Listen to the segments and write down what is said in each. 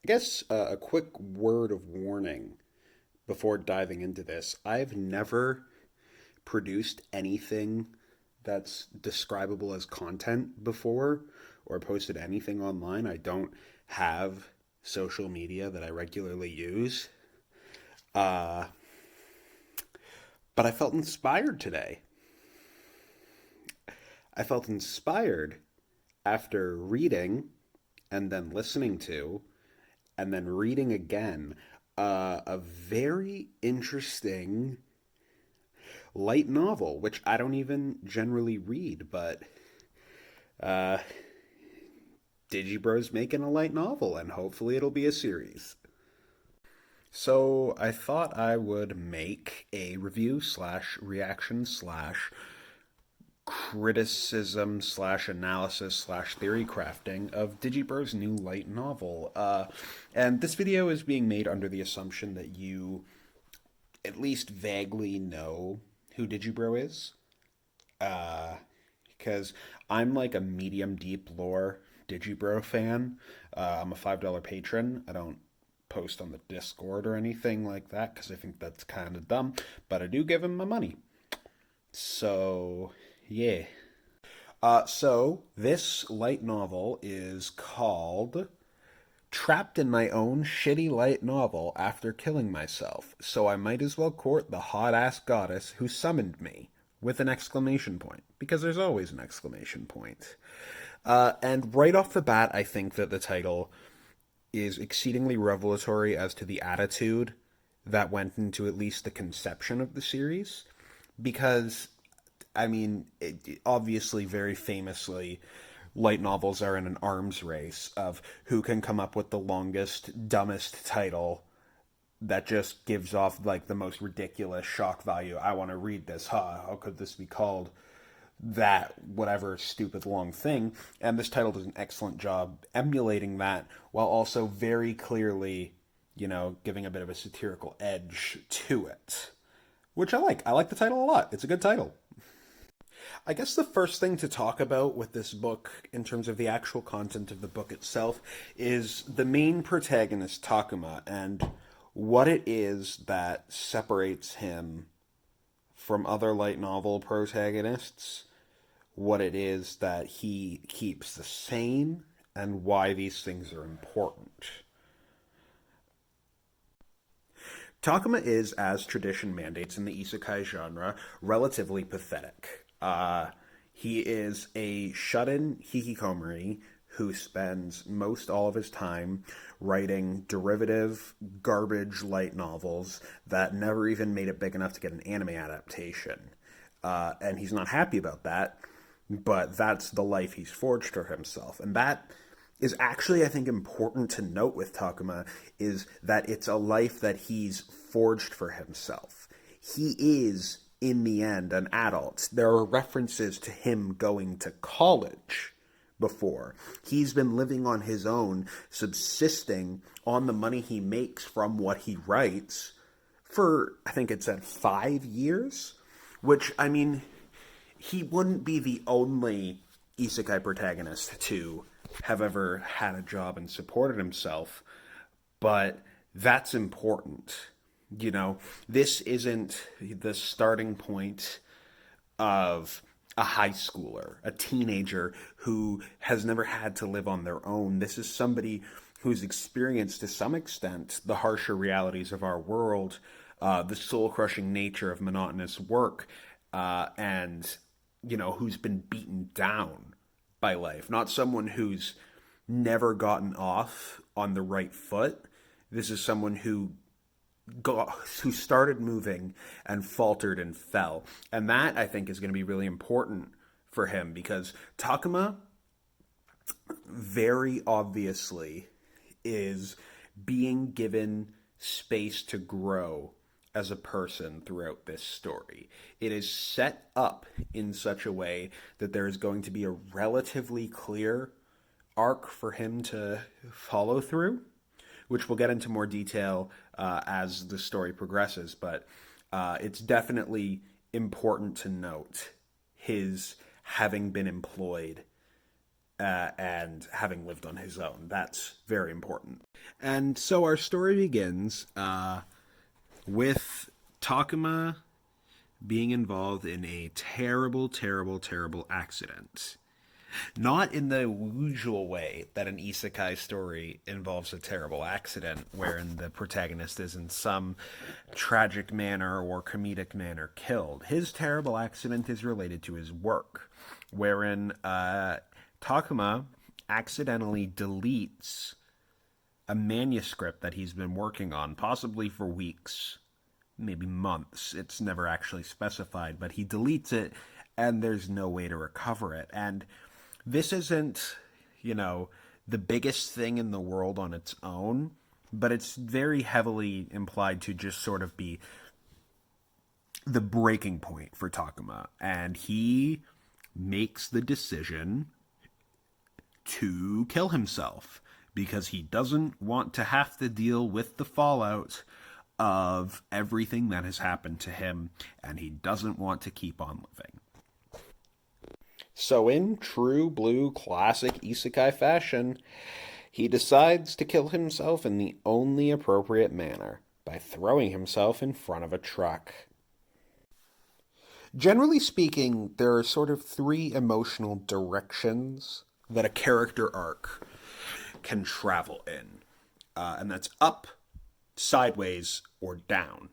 I guess a quick word of warning before diving into this. I've never produced anything that's describable as content before or posted anything online. I don't have social media that I regularly use. Uh, but I felt inspired today. I felt inspired after reading and then listening to and then reading again a very interesting light novel, which I don't even generally read, but uh, Digibro's making a light novel, and hopefully it'll be a series. So I thought I would make a review slash reaction slash criticism slash analysis slash theory crafting of Digibro's new light novel. And this video is being made under the assumption that you at least vaguely know who Digibro is. Uh, because I'm like a medium deep lore Digibro fan. I'm a $5 patron. I don't post on the Discord or anything like that because I think that's kind of dumb, but I do give him my money. So, yeah. So this light novel is called Trapped in My Own Shitty Light Novel After Killing Myself, so I might as well court the hot ass goddess who summoned me, with an exclamation point, because there's always an exclamation point. And right off the bat, I think that the title is exceedingly revelatory as to the attitude that went into at least the conception of the series, because I mean, obviously, very famously, light novels are in an arms race of who can come up with the longest, dumbest title that just gives off like the most ridiculous shock value. I want to read this. How could this be called that whatever stupid long thing? And this title does an excellent job emulating that while also very clearly, giving a bit of a satirical edge to it, which I like. I like the title a lot. It's a good title. I guess the first thing to talk about with this book, in terms of the actual content of the book itself, is the main protagonist, Takuma, and what it is that separates him from other light novel protagonists, what it is that he keeps the same, and why these things are important. Takuma is, as tradition mandates in the isekai genre, relatively pathetic. He is a shut-in hikikomori who spends most all of his time writing derivative garbage light novels that never even made it big enough to get an anime adaptation. And he's not happy about that, but that's the life he's forged for himself. And that is actually, I think, important to note with Takuma, is that it's a life that he's forged for himself. He is, in the end, an adult. There are references to him going to college before. He's been living on his own, subsisting on the money he makes from what he writes for, I think it said, 5 years, which, I mean, he wouldn't be the only isekai protagonist to have ever had a job and supported himself, but that's important. This isn't the starting point of a high schooler, a teenager who has never had to live on their own. This is somebody who's experienced, to some extent, the harsher realities of our world, the soul crushing nature of monotonous work, and, who's been beaten down by life, not someone who's never gotten off on the right foot. This is someone who started moving and faltered and fell. And that, I think, is going to be really important for him, because Takuma very obviously is being given space to grow as a person throughout this story. It is set up in such a way that there is going to be a relatively clear arc for him to follow through, which we'll get into more detail as the story progresses. But it's definitely important to note his having been employed and having lived on his own. That's very important. And so our story begins with Takuma being involved in a terrible, terrible, terrible accident. Not in the usual way that an isekai story involves a terrible accident, wherein the protagonist is in some tragic manner or comedic manner killed. His terrible accident is related to his work, wherein Takuma accidentally deletes a manuscript that he's been working on, possibly for weeks, maybe months. It's never actually specified, but he deletes it, and there's no way to recover it. And this isn't, the biggest thing in the world on its own, but it's very heavily implied to just sort of be the breaking point for Takuma. And he makes the decision to kill himself because he doesn't want to have to deal with the fallout of everything that has happened to him, and he doesn't want to keep on living. So in true blue classic isekai fashion, he decides to kill himself in the only appropriate manner, by throwing himself in front of a truck. Generally speaking, there are sort of three emotional directions that a character arc can travel in. And that's up, sideways, or down.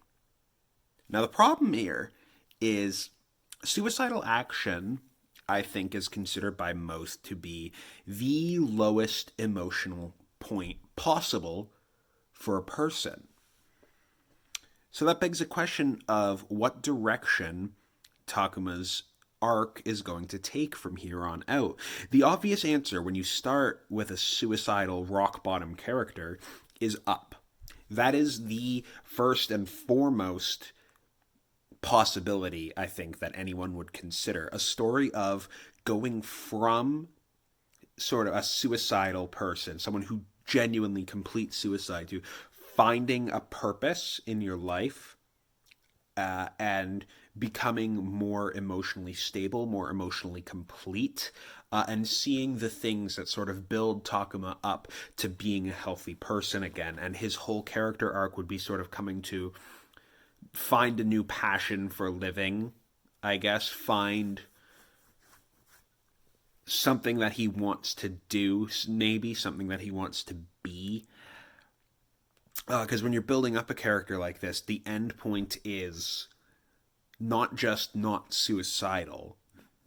Now the problem here is suicidal action, I think, is considered by most to be the lowest emotional point possible for a person. So that begs the question of what direction Takuma's arc is going to take from here on out. The obvious answer when you start with a suicidal rock bottom character is up. That is the first and foremost possibility, I think, that anyone would consider. A story of going from sort of a suicidal person, someone who genuinely completes suicide, to finding a purpose in your life and becoming more emotionally stable, more emotionally complete, and seeing the things that sort of build Takuma up to being a healthy person again. And his whole character arc would be sort of coming to find a new passion for living, I guess, find something that he wants to do, maybe something that he wants to be. Because when you're building up a character like this, the end point is not just not suicidal.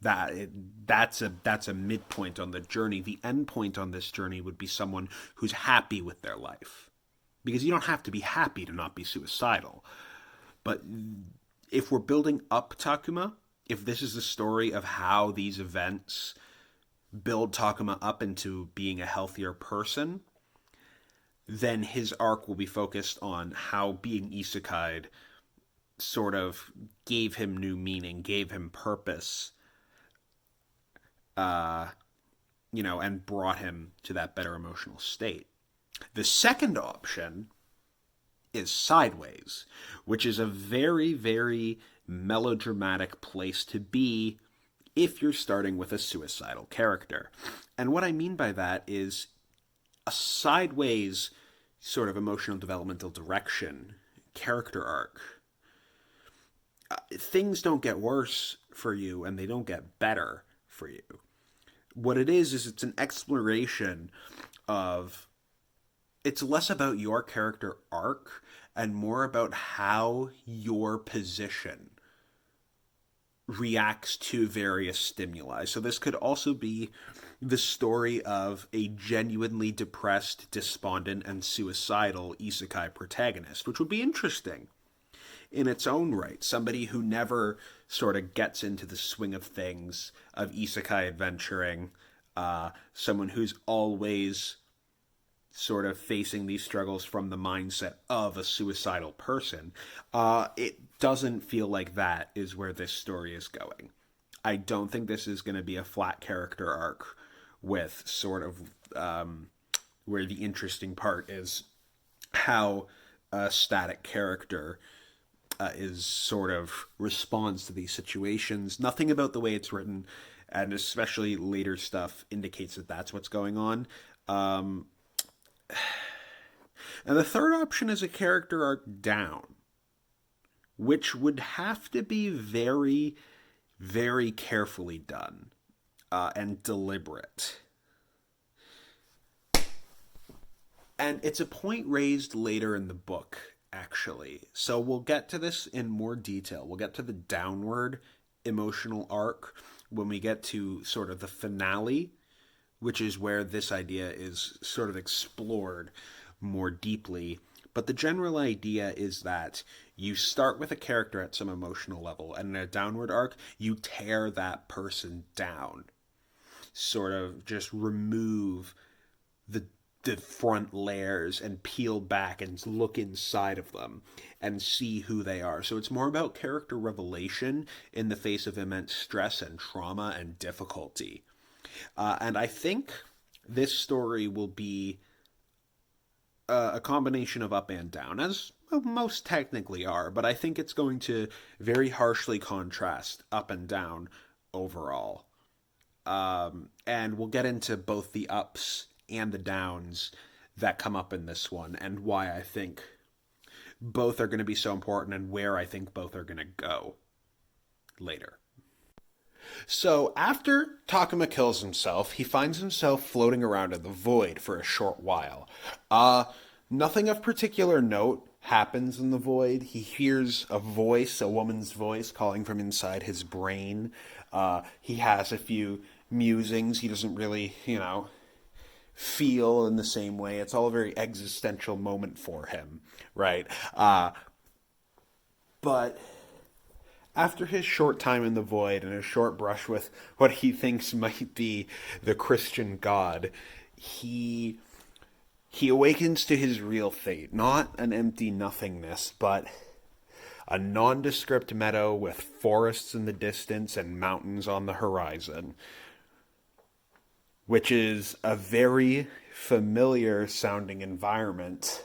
That's a midpoint on the journey. The end point on this journey would be someone who's happy with their life. Because you don't have to be happy to not be suicidal. But if we're building up Takuma, if this is the story of how these events build Takuma up into being a healthier person, then his arc will be focused on how being isekai'd sort of gave him new meaning, gave him purpose, and brought him to that better emotional state. The second option is sideways, which is a very, very melodramatic place to be if you're starting with a suicidal character. And what I mean by that is a sideways sort of emotional developmental direction, character arc. Things don't get worse for you and they don't get better for you. What it is it's an exploration of, it's less about your character arc and more about how your position reacts to various stimuli. So this could also be the story of a genuinely depressed, despondent, and suicidal isekai protagonist, which would be interesting in its own right. Somebody who never sort of gets into the swing of things, of isekai adventuring, someone who's always sort of facing these struggles from the mindset of a suicidal person. It doesn't feel like that is where this story is going. I don't think this is going to be a flat character arc with sort of where the interesting part is how a static character is sort of responds to these situations. Nothing about the way it's written and especially later stuff indicates that that's what's going on. Um, and the third option is a character arc down, which would have to be very, very carefully done and deliberate. And it's a point raised later in the book, actually. So we'll get to this in more detail. We'll get to the downward emotional arc when we get to sort of the finale, which is where this idea is sort of explored more deeply. But the general idea is that you start with a character at some emotional level, and in a downward arc, you tear that person down. Sort of just remove the front layers and peel back and look inside of them and see who they are. So it's more about character revelation in the face of immense stress and trauma and difficulty. And I think this story will be a combination of up and down, as most technically are, but I think it's going to very harshly contrast up and down overall. And we'll get into both the ups and the downs that come up in this one, and why I think both are going to be so important and where I think both are going to go later. So after Takuma kills himself, he finds himself floating around in the void for a short while. Nothing of particular note happens in the void. He hears a voice, a woman's voice, calling from inside his brain. He has a few musings. He doesn't really, feel in the same way. It's all a very existential moment for him, right? But after his short time in the void and his short brush with what he thinks might be the Christian God, he awakens to his real fate. Not an empty nothingness, but a nondescript meadow with forests in the distance and mountains on the horizon, which is a very familiar sounding environment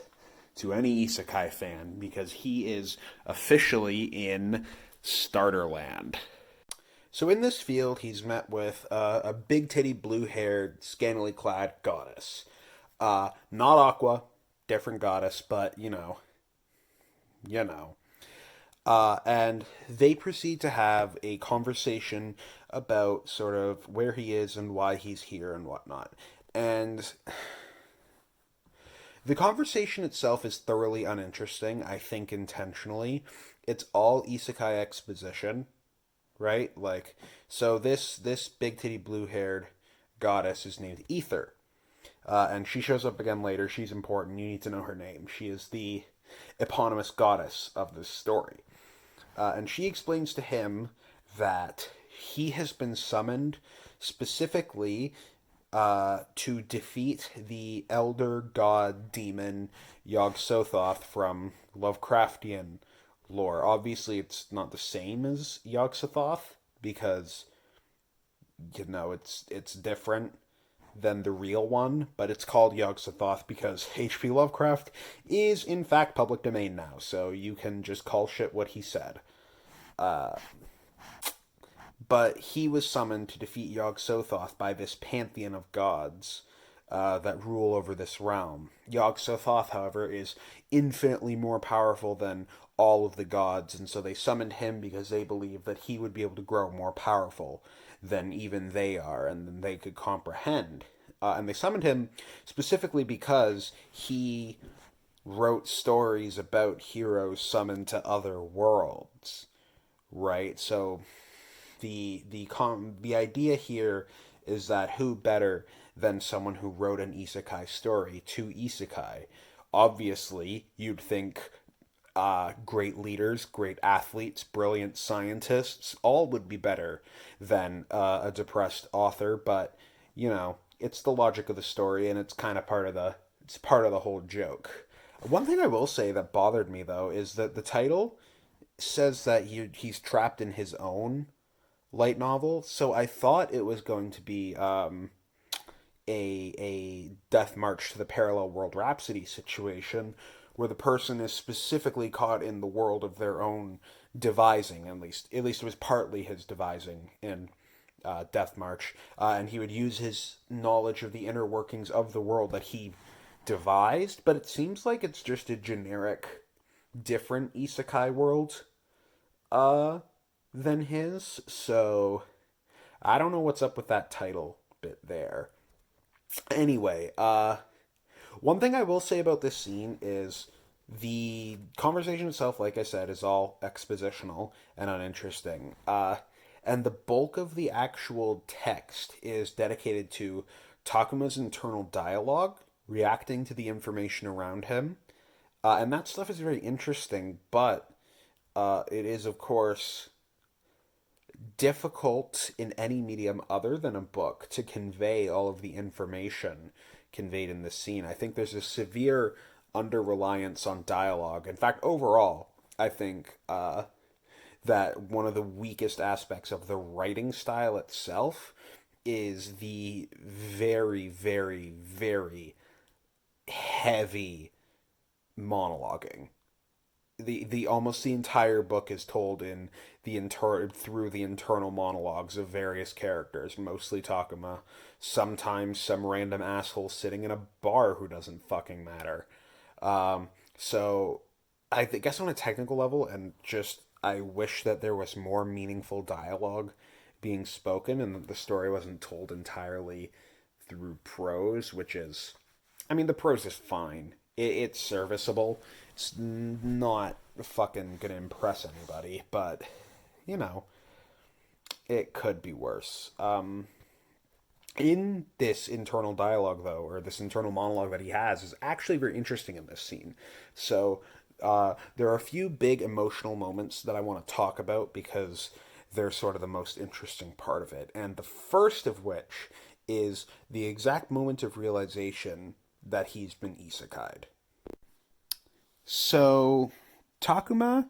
to any isekai fan, because he is officially in Starterland. So in this field, he's met with a big-titty, blue-haired, scantily clad goddess. Not Aqua, different goddess, but, you know. And they proceed to have a conversation about sort of where he is and why he's here and whatnot. And the conversation itself is thoroughly uninteresting, I think intentionally. It's all isekai exposition, right? Like, so this big titty blue haired goddess is named Ether. And she shows up again later. She's important. You need to know her name. She is the eponymous goddess of this story. And she explains to him that he has been summoned specifically to defeat the elder god demon Yog-Sothoth from Lovecraftian lore. Obviously, it's not the same as Yog-Sothoth because, it's different than the real one, but it's called Yog-Sothoth because H.P. Lovecraft is in fact public domain now, so you can just call shit what he said. But he was summoned to defeat Yog-Sothoth by this pantheon of gods that rule over this realm. Yog-Sothoth, however, is infinitely more powerful than all of the gods, and so they summoned him because they believed that he would be able to grow more powerful than even they are, and than they could comprehend. And they summoned him specifically because he wrote stories about heroes summoned to other worlds, right? So the idea here is that who better than someone who wrote an isekai story to isekai? Obviously, you'd think great leaders, great athletes, brilliant scientists, all would be better than a depressed author, but, it's the logic of the story, and it's kind of part of the whole joke. One thing I will say that bothered me, though, is that the title says that he's trapped in his own light novel, so I thought it was going to be a Death March to the Parallel World Rhapsody situation, where the person is specifically caught in the world of their own devising. At least it was partly his devising in Death March, and he would use his knowledge of the inner workings of the world that he devised, but it seems like it's just a generic, different isekai world uh, than his, so I don't know what's up with that title bit there. Anyway, one thing I will say about this scene is the conversation itself, like I said, is all expositional and uninteresting. And the bulk of the actual text is dedicated to Takuma's internal dialogue, reacting to the information around him. And that stuff is very interesting, but it is, of course, difficult in any medium other than a book to convey all of the information conveyed in this scene. I think there's a severe under reliance on dialogue. In fact, overall, I think that one of the weakest aspects of the writing style itself is the very, very, very heavy monologuing. The almost the entire book is told in through the internal monologues of various characters, mostly Takuma. Sometimes some random asshole sitting in a bar who doesn't fucking matter. So guess on a technical level, and just I wish that there was more meaningful dialogue being spoken, and that the story wasn't told entirely through prose, which is, I mean, the prose is fine. It's serviceable. It's not fucking gonna impress anybody, but you know, it could be worse. In this internal dialogue, though, or this internal monologue that he has, is actually very interesting in this scene. So, there are a few big emotional moments that I want to talk about because they're sort of the most interesting part of it. And the first of which is the exact moment of realization that he's been isekai'd. So, Takuma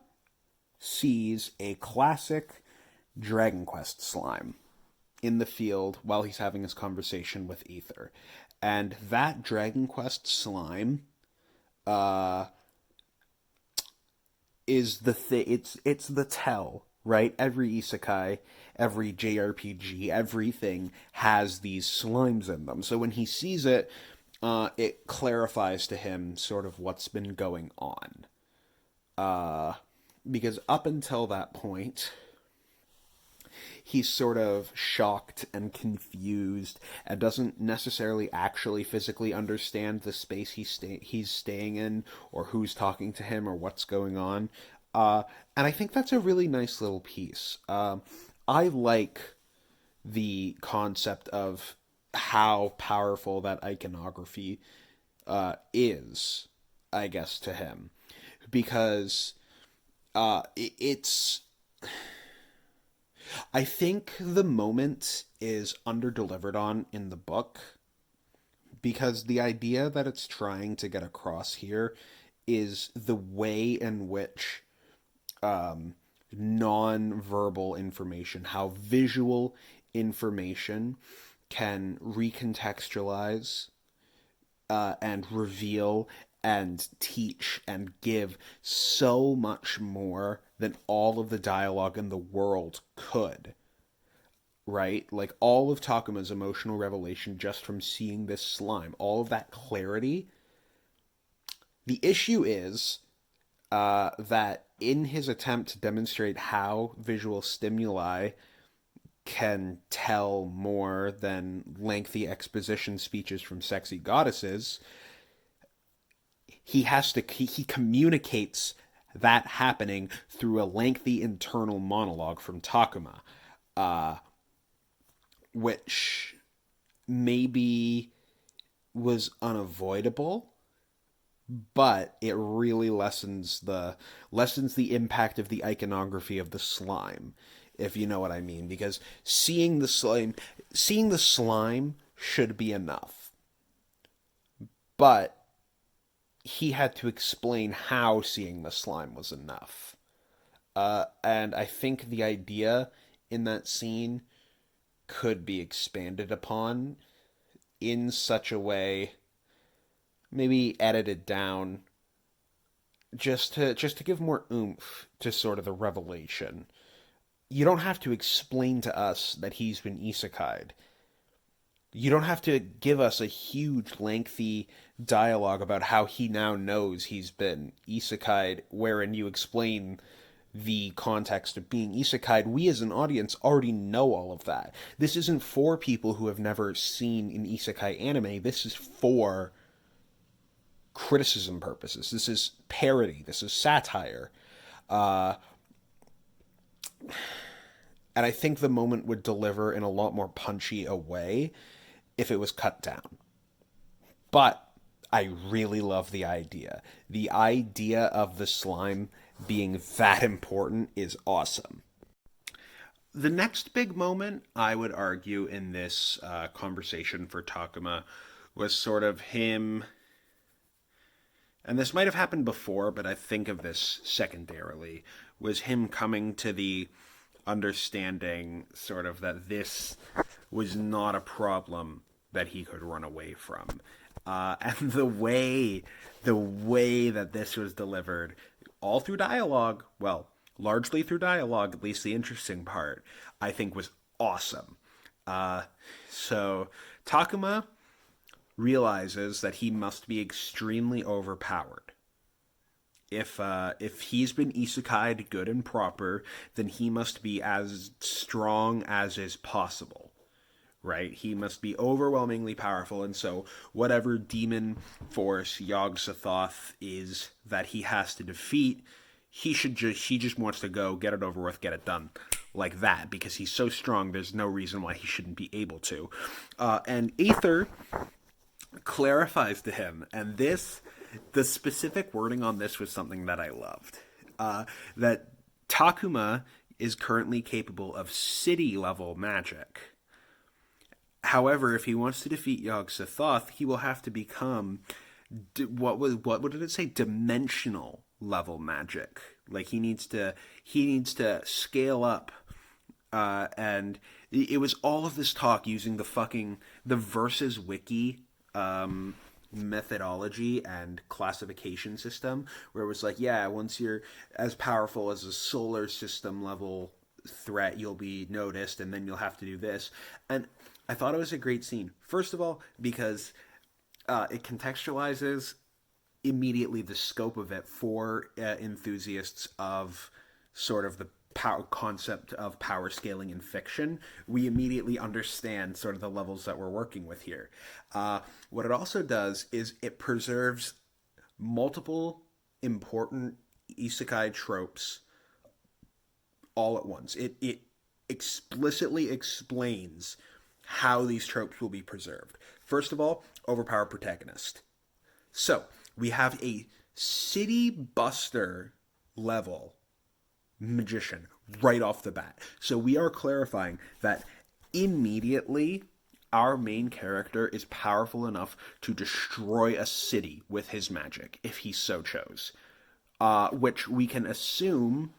sees a classic Dragon Quest slime in the field while he's having his conversation with Ether. And that Dragon Quest slime is it's the tell, right? Every isekai, every JRPG, everything has these slimes in them. So when he sees it, it clarifies to him sort of what's been going on. Because up until that point, he's sort of shocked and confused and doesn't necessarily actually physically understand the space he's staying in, or who's talking to him, or what's going on. And I think that's a really nice little piece. I like the concept of how powerful that iconography is, I guess, to him. Because it's... I think the moment is underdelivered on in the book, because the idea that it's trying to get across here is the way in which non-verbal information, how visual information can recontextualize and reveal and teach and give so much more than all of the dialogue in the world could. Right? Like, all of Takuma's emotional revelation just from seeing this slime, all of that clarity. The issue is that in his attempt to demonstrate how visual stimuli can tell more than lengthy exposition speeches from sexy goddesses, he communicates that happening through a lengthy internal monologue from Takuma, which maybe was unavoidable, but it really lessens the impact of the iconography of the slime, if you know what I mean. Because seeing the slime should be enough, but he had to explain how seeing the slime was enough. And I think the idea in that scene could be expanded upon in such a way, maybe edited down, just to give more oomph to sort of the revelation. you don't have to explain to us that he's been isekai'd. You don't have to give us a huge, lengthy dialogue about how he now knows he's been isekai'd, wherein you explain the context of being isekai'd. We as an audience already know all of that. This isn't for people who have never seen an isekai anime. This is for criticism purposes. This is parody. This is satire. Uh, and I think the moment would deliver in a lot more punchy a way if it was cut down. But I really love the idea. The idea of the slime being that important is awesome. The next big moment, I would argue, in this conversation for Takuma was sort of him, and this might have happened before, but I think of this secondarily, was him coming to the understanding sort of that this was not a problem that he could run away from. And the way that this was delivered, all through dialogue, well, largely through dialogue, at least the interesting part, I think was awesome. So Takuma realizes that he must be extremely overpowered. If he's been isekai'd good and proper, then he must be as strong as is possible. Right? He must be overwhelmingly powerful, and so whatever demon force Yog-Sothoth is that he has to defeat, he just wants to go, get it over with, get it done. Like that, because he's so strong, there's no reason why he shouldn't be able to. And Aether clarifies to him, and the specific wording on this was something that I loved. That Takuma is currently capable of city-level magic. However, if he wants to defeat Yog-Sothoth, he will have to become what did it say? Dimensional level magic. Like he needs to scale up. And it was all of this talk using the Versus Wiki methodology and classification system, where it was like, yeah, once you're as powerful as a solar system level threat, you'll be noticed, and then you'll have to do this. And I thought it was a great scene. First of all, because it contextualizes immediately the scope of it for enthusiasts of sort of the concept of power scaling in fiction. We immediately understand sort of the levels that we're working with here. What it also does is it preserves multiple important isekai tropes all at once. It explicitly explains how these tropes will be preserved. First of all, overpowered protagonist. So, we have a city buster level magician right off the bat. So we are clarifying that immediately our main character is powerful enough to destroy a city with his magic, if he so chose. Which we can assume,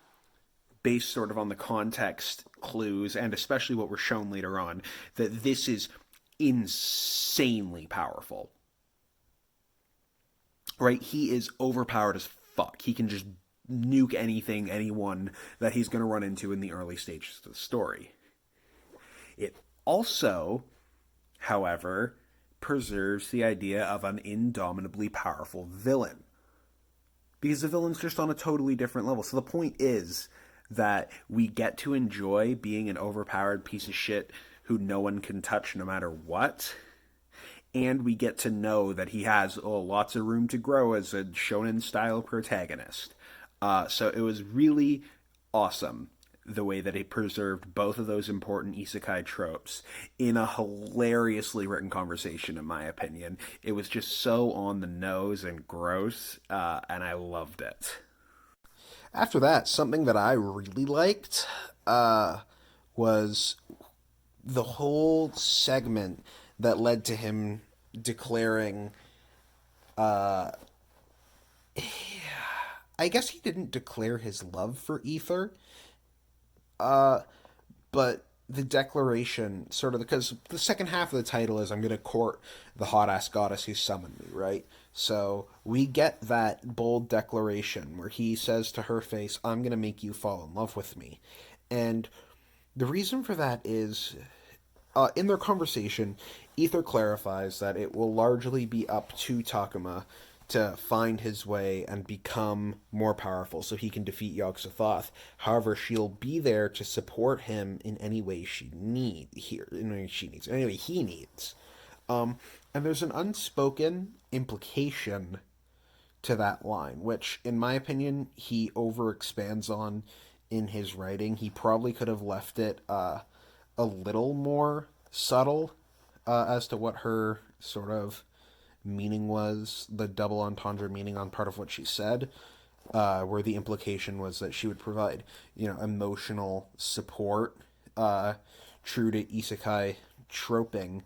based sort of on the context clues, and especially what we're shown later on, that this is insanely powerful. Right? He is overpowered as fuck. He can just nuke anyone that he's going to run into in the early stages of the story. It also, however, preserves the idea of an indomitably powerful villain. Because the villain's just on a totally different level. So the point is that we get to enjoy being an overpowered piece of shit who no one can touch no matter what. And we get to know that he has lots of room to grow as a shonen-style protagonist. So it was really awesome the way that it preserved both of those important isekai tropes in a hilariously written conversation, in my opinion. It was just so on the nose and gross, and I loved it. After that, something that I really liked was the whole segment that led to him declaring... I guess he didn't declare his love for Aether, but the declaration, sort of, because the second half of the title is, I'm going to court the hot-ass goddess who summoned me, right? So we get that bold declaration where he says to her face, I'm going to make you fall in love with me. And the reason for that is, in their conversation, Ether clarifies that it will largely be up to Takuma to find his way and become more powerful so he can defeat Yog-Sothoth. However, she'll be there to support him in any way in any way he needs. And there's an unspoken implication to that line, which, in my opinion, he overexpands on in his writing. He probably could have left it a little more subtle as to what her sort of meaning was, the double entendre meaning on part of what she said, where the implication was that she would provide, emotional support, true to isekai troping,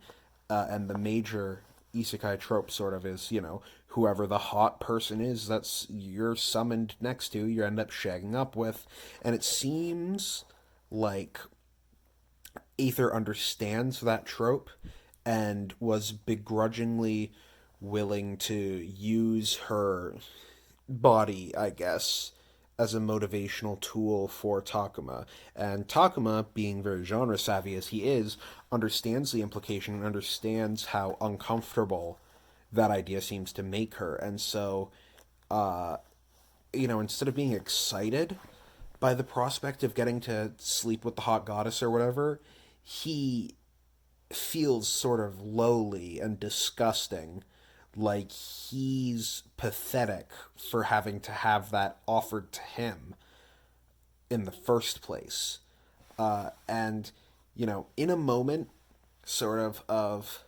and the major isekai trope sort of is, whoever the hot person is that's you're summoned next to, you end up shagging up with, and it seems like Aether understands that trope and was begrudgingly willing to use her body, I guess, as a motivational tool for Takuma. And Takuma, being very genre savvy as he is, understands the implication and understands how uncomfortable that idea seems to make her. And so, instead of being excited by the prospect of getting to sleep with the hot goddess or whatever, he feels sort of lowly and disgusting, like he's pathetic for having to have that offered to him in the first place. And, in a moment sort of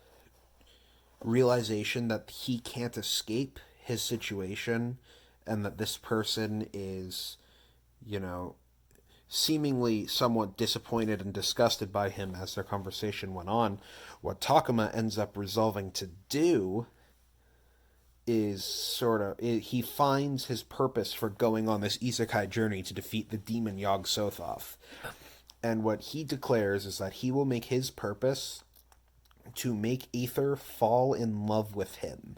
realization that he can't escape his situation and that this person is, you know, seemingly somewhat disappointed and disgusted by him as their conversation went on, what Takuma ends up resolving to do is he finds his purpose for going on this isekai journey to defeat the demon Yog-Sothoth. And what he declares is that he will make his purpose to make Aether fall in love with him.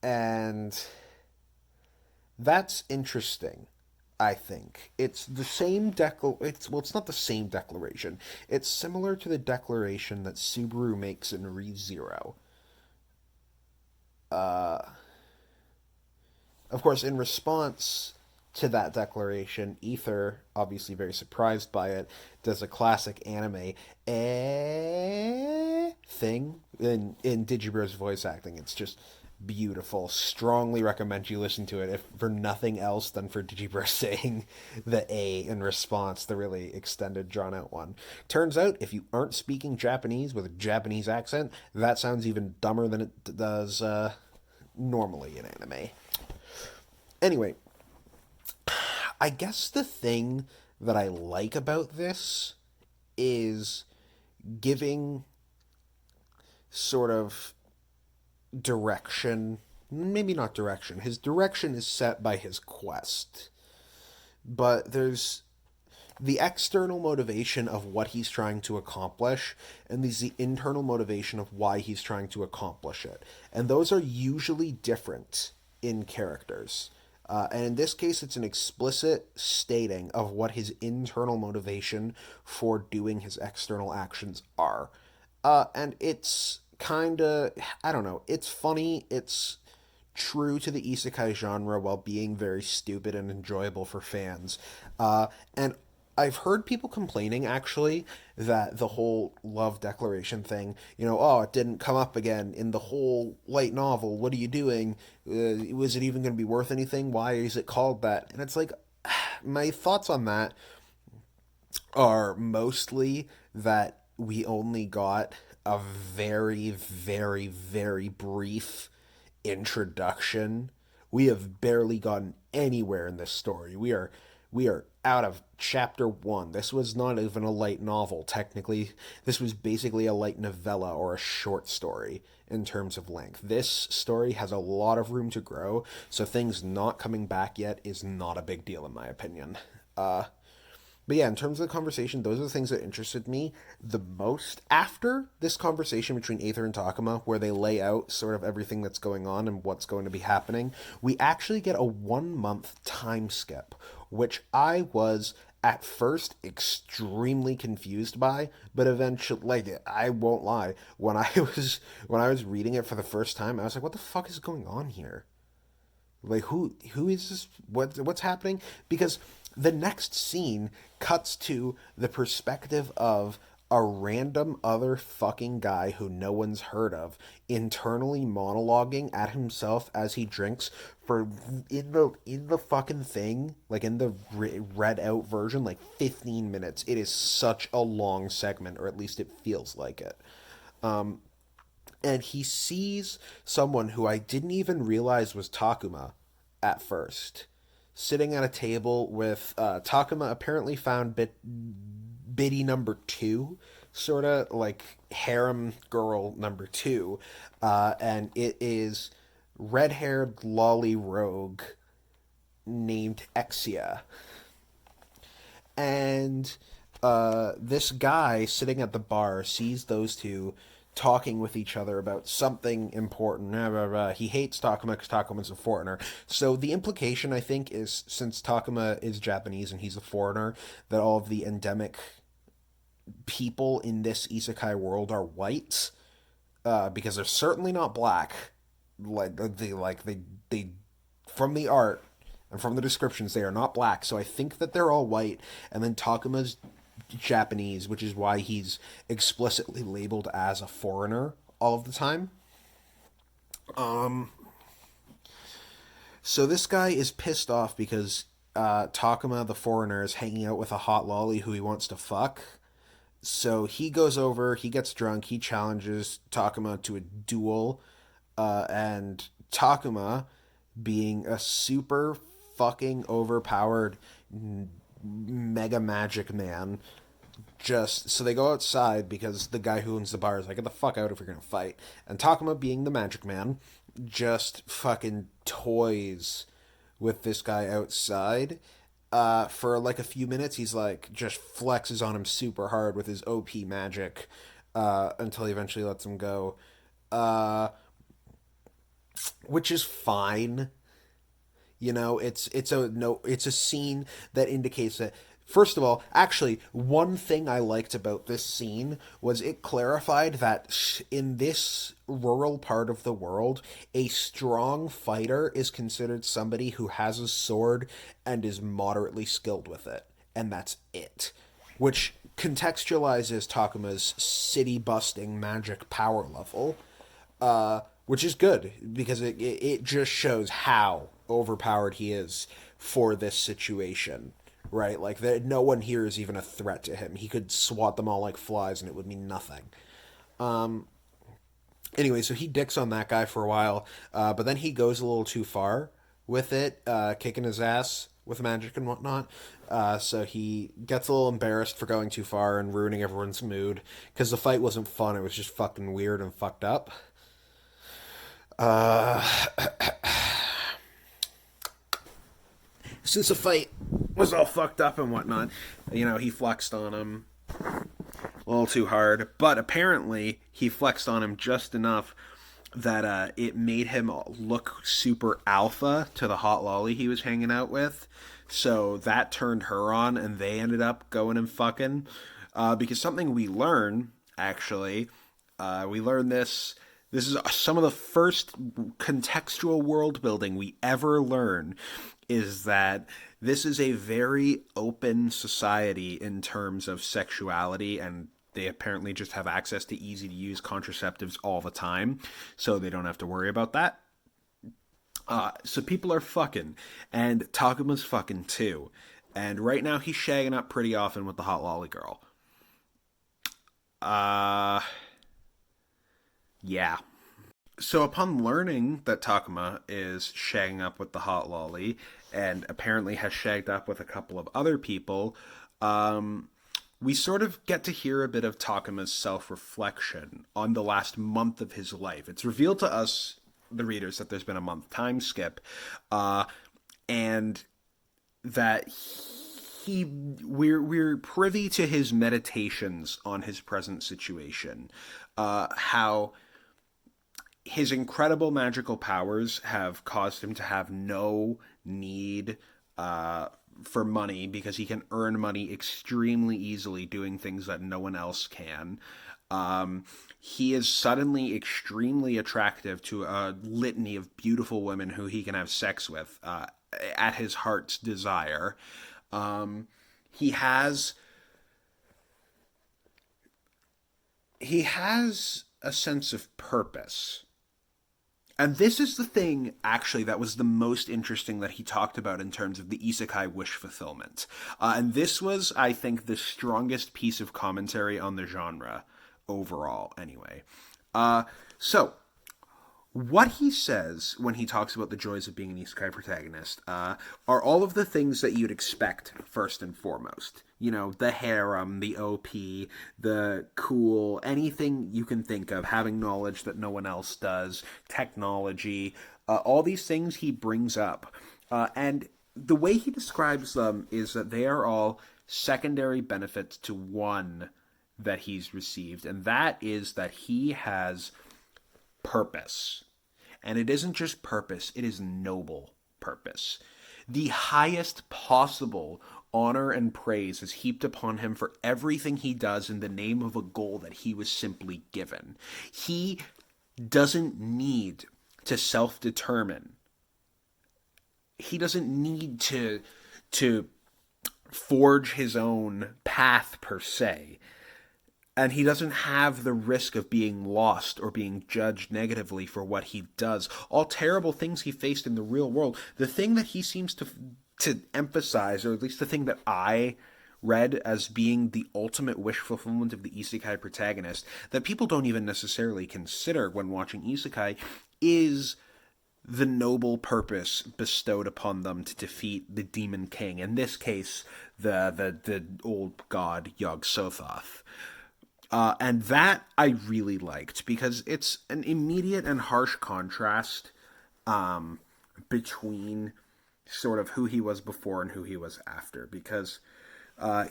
And that's interesting, I think. It's the same it's not the same declaration. It's similar to the declaration that Subaru makes in ReZero. Of course, in response to that declaration, Aether, obviously very surprised by it, does a classic anime thing in Digibro's voice acting. It's just beautiful. Strongly recommend you listen to it, if for nothing else than for Digibro saying the A in response, the really extended, drawn out one. Turns out, if you aren't speaking Japanese with a Japanese accent, that sounds even dumber than it does normally in anime. Anyway, I guess the thing that I like about this is giving sort of direction. Maybe not direction. His direction is set by his quest. But there's the external motivation of what he's trying to accomplish, and there's the internal motivation of why he's trying to accomplish it. And those are usually different in characters. And in this case, it's an explicit stating of what his internal motivation for doing his external actions are. And it's kind of, I don't know, it's funny, it's true to the isekai genre while being very stupid and enjoyable for fans. And I've heard people complaining, actually, that the whole love declaration thing, oh, it didn't come up again in the whole light novel. What are you doing? Was it even going to be worth anything? Why is it called that? And it's like, my thoughts on that are mostly that we only got a very, very, very brief introduction. We have barely gotten anywhere in this story. We are out of chapter 1. This was not even a light novel, technically. This was basically a light novella or a short story in terms of length. This story has a lot of room to grow, so things not coming back yet is not a big deal in my opinion. But yeah, in terms of the conversation, those are the things that interested me the most after this conversation between Aether and Takuma, where they lay out sort of everything that's going on and what's going to be happening. We actually get a 1 month time skip, which I was at first extremely confused by, but eventually, like, I won't lie, when I was reading it for the first time, I was like, what the fuck is going on here? Like, who is this? What's happening? Because the next scene cuts to the perspective of a random other fucking guy who no one's heard of, internally monologuing at himself as he drinks for, in the fucking thing, like in the read out version, like 15 minutes. It is such a long segment, or at least it feels like it. And he sees someone who I didn't even realize was Takuma at first, sitting at a table with Takuma. Apparently found biddy number two, sort of like harem girl number two, and it is red-haired lolly rogue named Exia. And this guy sitting at the bar sees those two talking with each other about something important. Blah, blah, blah. He hates Takuma because Takuma's a foreigner. So the implication, I think, is since Takuma is Japanese and he's a foreigner, that all of the endemic people in this isekai world are white, because they're certainly not black. They from the art and from the descriptions, they are not black. So I think that they're all white, and then Takuma's Japanese, which is why he's explicitly labeled as a foreigner all of the time. So this guy is pissed off because Takuma, the foreigner, is hanging out with a hot lolly who he wants to fuck. So he goes over, he gets drunk, he challenges Takuma to a duel, and Takuma, being a super fucking overpowered mega magic man, just so they go outside because the guy who owns the bar is like, get the fuck out if you're gonna fight. And Takuma, being the magic man, just fucking toys with this guy outside. For like a few minutes, he's like just flexes on him super hard with his OP magic, until he eventually lets him go, uh, which is fine. You know, it's a no, it's a scene that indicates that. First of all, actually, one thing I liked about this scene was it clarified that in this rural part of the world, a strong fighter is considered somebody who has a sword and is moderately skilled with it, and that's it. Which contextualizes Takuma's city busting magic power level, which is good because it just shows how overpowered he is for this situation, right? Like that, no one here is even a threat to him. He could swat them all like flies, and it would mean nothing. Anyway, so he dicks on that guy for a while, but then he goes a little too far with it, kicking his ass with magic and whatnot. So he gets a little embarrassed for going too far and ruining everyone's mood because the fight wasn't fun. It was just fucking weird and fucked up. Since the fight was all fucked up and whatnot, he flexed on him a little too hard, but apparently he flexed on him just enough that it made him look super alpha to the hot lolly he was hanging out with. So that turned her on, and they ended up going and fucking. Because something we learn, actually, we learn this. This is some of the first contextual world building we ever learn, is that this is a very open society in terms of sexuality, and they apparently just have access to easy to use contraceptives all the time, so they don't have to worry about that. So people are fucking, and Takuma's fucking too. And right now he's shagging up pretty often with the hot lolly girl. Yeah. So upon learning that Takuma is shagging up with the hot lolly, and apparently has shagged up with a couple of other people, we sort of get to hear a bit of Takuma's self-reflection on the last month of his life. It's revealed to us, the readers, that there's been a month time skip, and that we're privy to his meditations on his present situation, how his incredible magical powers have caused him to have no need for money because he can earn money extremely easily doing things that no one else can. He is suddenly extremely attractive to a litany of beautiful women who he can have sex with at his heart's desire. Um, he has he has a sense of purpose. And this is the thing, actually, that was the most interesting that he talked about in terms of the isekai wish fulfillment. And this was, I think, the strongest piece of commentary on the genre overall, anyway. So, what he says when he talks about the joys of being an isekai protagonist are all of the things that you'd expect first and foremost. You know, the harem, the OP, the cool, anything you can think of, having knowledge that no one else does, technology, all these things he brings up. And the way he describes them is that they are all secondary benefits to one that he's received, and that is that he has purpose. And it isn't just purpose, it is noble purpose. The highest possible honor and praise is heaped upon him for everything he does in the name of a goal that he was simply given. He doesn't need to self-determine. He doesn't need to forge his own path per se. And he doesn't have the risk of being lost or being judged negatively for what he does. All terrible things he faced in the real world. The thing that he seems to emphasize, or at least the thing that I read as being the ultimate wish fulfillment of the isekai protagonist, that people don't even necessarily consider when watching isekai, is the noble purpose bestowed upon them to defeat the demon king. In this case, the old god Yog-Sothoth. And that I really liked because it's an immediate and harsh contrast between sort of who he was before and who he was after. Because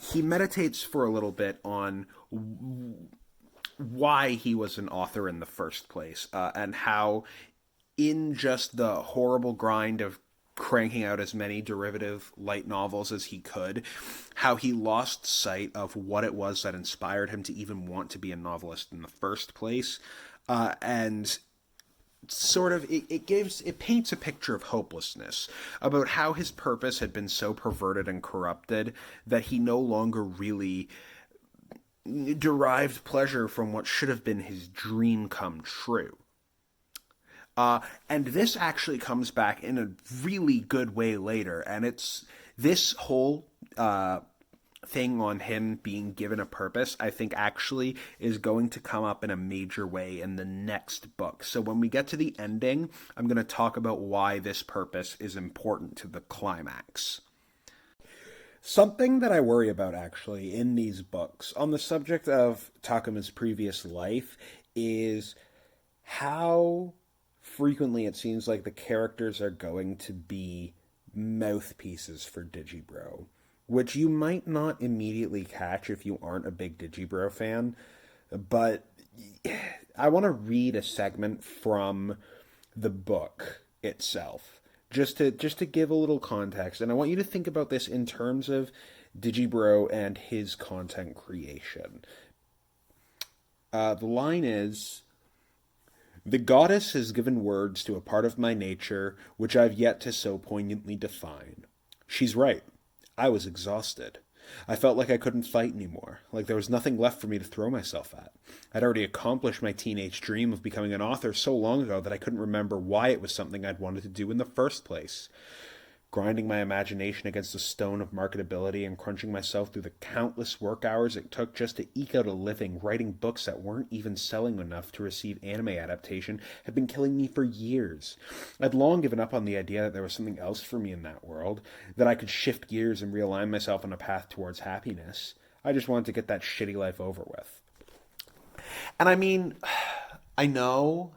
he meditates for a little bit on why he was an author in the first place, and how in just the horrible grind of cranking out as many derivative light novels as he could, how he lost sight of what it was that inspired him to even want to be a novelist in the first place. And sort of it paints a picture of hopelessness about how his purpose had been so perverted and corrupted that he no longer really derived pleasure from what should have been his dream come true. And this actually comes back in a really good way later, and it's this whole thing on him being given a purpose, I think actually is going to come up in a major way in the next book. So when we get to the ending, I'm going to talk about why this purpose is important to the climax. Something that I worry about actually in these books on the subject of Takuma's previous life is how frequently it seems like the characters are going to be mouthpieces for Digibro, which you might not immediately catch if you aren't a big Digibro fan, but I want to read a segment from the book itself, just to give a little context, and I want you to think about this in terms of Digibro and his content creation. The line is, "The goddess has given words to a part of my nature which I've yet to so poignantly define. She's right. I was exhausted. I felt like I couldn't fight anymore, like there was nothing left for me to throw myself at. I'd already accomplished my teenage dream of becoming an author so long ago that I couldn't remember why it was something I'd wanted to do in the first place. Grinding my imagination against the stone of marketability and crunching myself through the countless work hours it took just to eke out a living writing books that weren't even selling enough to receive anime adaptation had been killing me for years. I'd long given up on the idea that there was something else for me in that world, that I could shift gears and realign myself on a path towards happiness. I just wanted to get that shitty life over with." And I mean, I know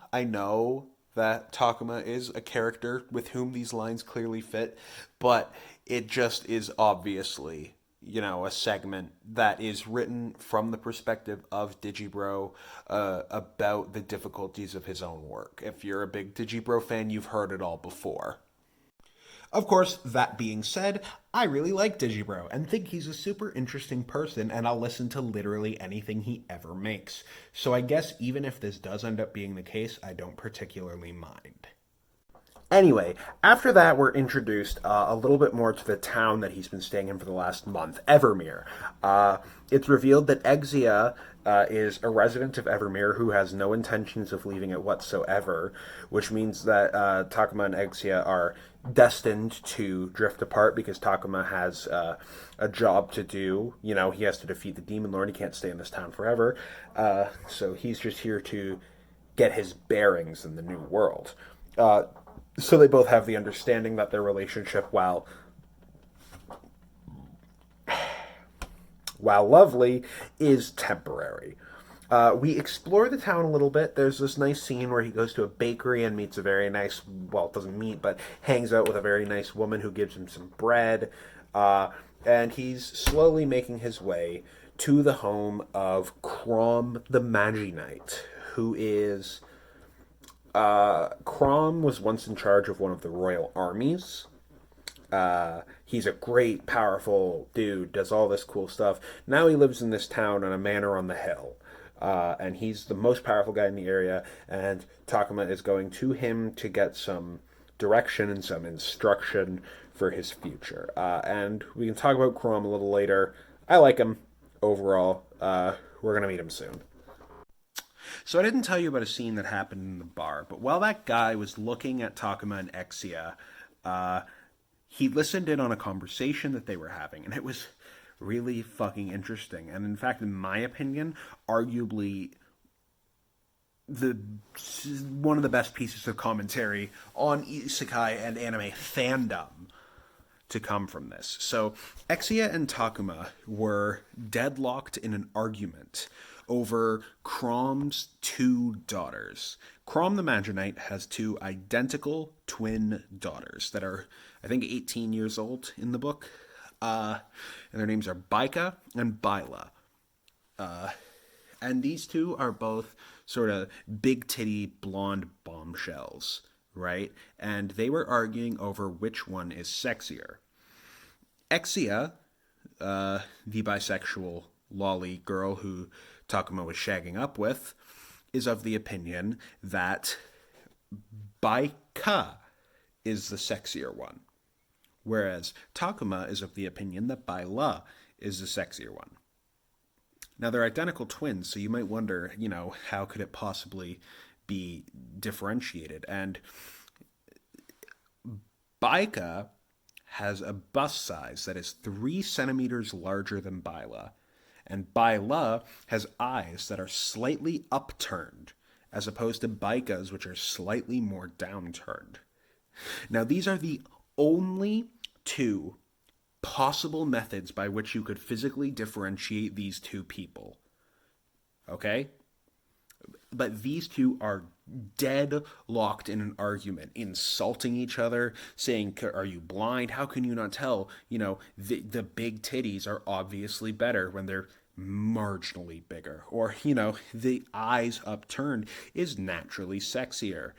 that Takuma is a character with whom these lines clearly fit, but it just is obviously a segment that is written from the perspective of Digibro about the difficulties of his own work. If you're a big Digibro fan, you've heard it all before. Of course, that being said, I really like Digibro and think he's a super interesting person, and I'll listen to literally anything he ever makes. So I guess even if this does end up being the case, I don't particularly mind. Anyway, after that, we're introduced a little bit more to the town that he's been staying in for the last month, Evermere. It's revealed that Exia is a resident of Evermere who has no intentions of leaving it whatsoever, which means that Takuma and Exia are destined to drift apart because Takuma has a job to do. He has to defeat the Demon Lord. He can't stay in this town forever. So he's just here to get his bearings in the new world. So they both have the understanding that their relationship, while lovely, is temporary. We explore the town a little bit. There's this nice scene where he goes to a bakery and meets a very nice, well, doesn't meet, but hangs out with a very nice woman who gives him some bread. And he's slowly making his way to the home of Crom the Magi Knight, who is... Crom was once in charge of one of the royal armies. He's a great, powerful dude, does all this cool stuff. Now he lives in this town on a manor on the hill. And he's the most powerful guy in the area, and Takuma is going to him to get some direction and some instruction for his future. And we can talk about Crom a little later. I like him overall. We're going to meet him soon. So I didn't tell you about a scene that happened in the bar, but while that guy was looking at Takuma and Exia, he listened in on a conversation that they were having, and it was really fucking interesting. And in fact, in my opinion, arguably one of the best pieces of commentary on isekai and anime fandom to come from this. So Exia and Takuma were deadlocked in an argument over Crom's two daughters. Crom the Magi Knight has two identical twin daughters that are, I think, 18 years old in the book. And their names are Baika and Bila. And these two are both sort of big titty blonde bombshells, right? And they were arguing over which one is sexier. Exia, the bisexual lolly girl who Takuma was shagging up with, is of the opinion that Baika is the sexier one, whereas Takuma is of the opinion that Bila is the sexier one. Now, they're identical twins, so you might wonder, how could it possibly be differentiated? And Baika has a bust size that is 3 centimeters larger than Bila, and Bila has eyes that are slightly upturned, as opposed to Baika's, which are slightly more downturned. Now, these are the only two possible methods by which you could physically differentiate these two people. Okay? But these two are deadlocked in an argument, insulting each other, saying, "Are you blind? How can you not tell? The big titties are obviously better when they're marginally bigger." Or, the eyes upturned is naturally sexier.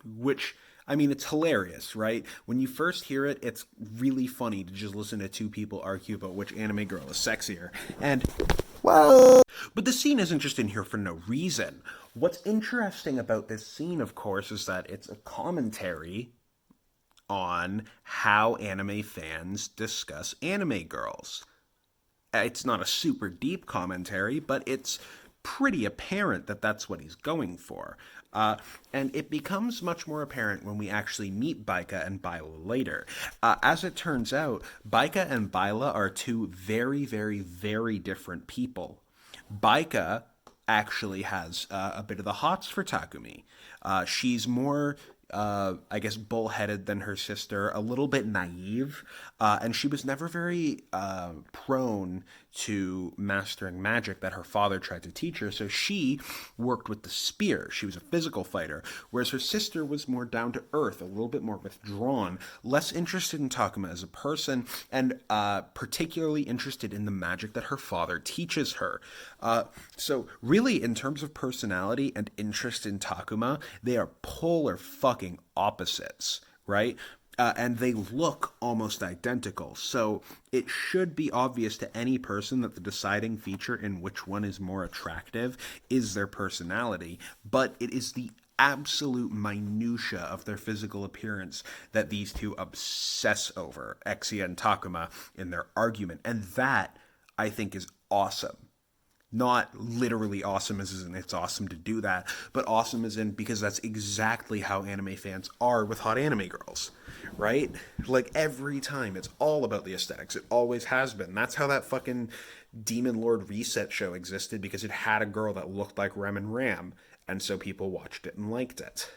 Which, it's hilarious, right? When you first hear it, it's really funny to just listen to two people argue about which anime girl is sexier. And, well... But the scene isn't just in here for no reason. What's interesting about this scene, of course, is that it's a commentary on how anime fans discuss anime girls. It's not a super deep commentary, but it's pretty apparent that that's what he's going for. And it becomes much more apparent when we actually meet Baika and Bila later. As it turns out, Baika and Bila are two very, very, very different people. Baika actually has a bit of the hots for Takumi. She's more I guess, bullheaded than her sister, a little bit naive, and she was never very prone to mastering magic that her father tried to teach her. So she worked with the spear. She was a physical fighter, whereas her sister was more down to earth, a little bit more withdrawn, less interested in Takuma as a person, and particularly interested in the magic that her father teaches her. So really, in terms of personality and interest in Takuma, they are polar fucking opposites, right? And they look almost identical. So it should be obvious to any person that the deciding feature in which one is more attractive is their personality. But it is the absolute minutia of their physical appearance that these two obsess over, Exia and Takuma, in their argument. And that, I think, is awesome. Not literally awesome as in it's awesome to do that, but awesome as in because that's exactly how anime fans are with hot anime girls, right? Like every time, it's all about the aesthetics. It always has been. That's how that fucking Demon Lord Reset show existed, because it had a girl that looked like Rem and Ram, and so people watched it and liked it.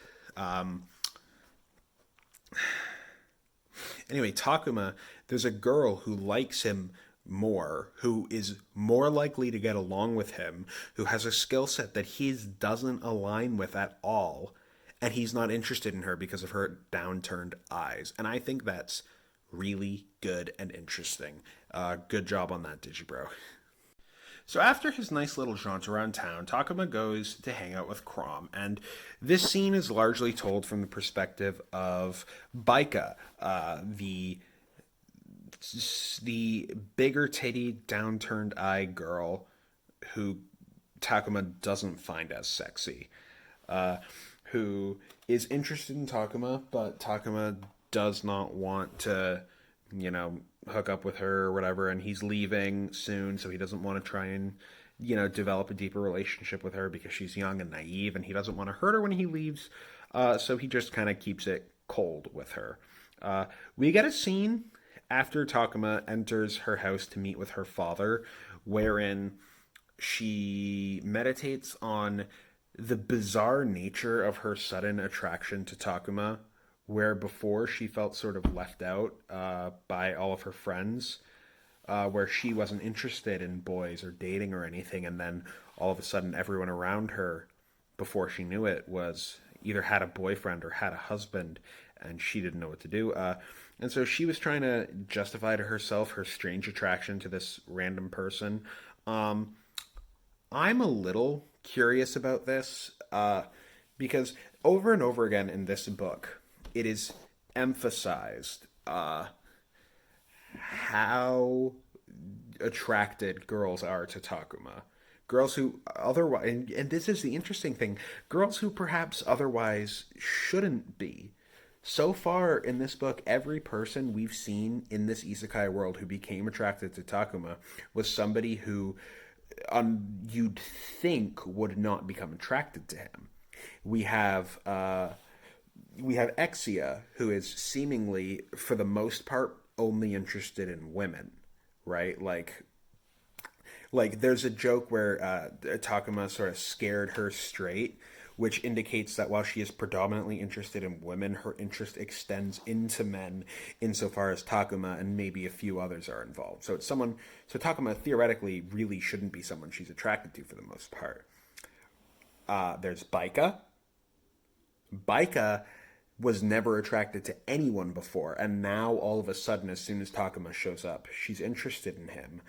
Anyway, Takuma, there's a girl who likes him more, who is more likely to get along with him, who has a skill set that his doesn't align with at all, and he's not interested in her because of her downturned eyes. And I think that's really good and interesting. Good job on that, Digibro. So after his nice little jaunt around town, Takuma goes to hang out with Crom, and this scene is largely told from the perspective of Baika, the bigger titty, downturned eye girl who Takuma doesn't find as sexy, who is interested in Takuma, but Takuma does not want to, hook up with her or whatever, and he's leaving soon, so he doesn't want to try and, develop a deeper relationship with her because she's young and naive, and he doesn't want to hurt her when he leaves, so he just kind of keeps it cold with her. We get a scene after Takuma enters her house to meet with her father, wherein she meditates on the bizarre nature of her sudden attraction to Takuma, where before she felt sort of left out by all of her friends, where she wasn't interested in boys or dating or anything, and then all of a sudden everyone around her, before she knew it, was either had a boyfriend or had a husband, and she didn't know what to do. And so she was trying to justify to herself her strange attraction to this random person. I'm a little curious about this because over and over again in this book, it is emphasized how attracted girls are to Takuma. Girls who otherwise, and this is the interesting thing, girls who perhaps otherwise shouldn't be. So far in this book, every person we've seen in this isekai world who became attracted to Takuma was somebody who you'd think would not become attracted to him. We have Exia, who is seemingly, for the most part, only interested in women, right? Like there's a joke where Takuma sort of scared her straight, which indicates that while she is predominantly interested in women, her interest extends into men insofar as Takuma and maybe a few others are involved. So Takuma theoretically really shouldn't be someone she's attracted to for the most part. There's Baika. Baika was never attracted to anyone before, and now all of a sudden, as soon as Takuma shows up, she's interested in him.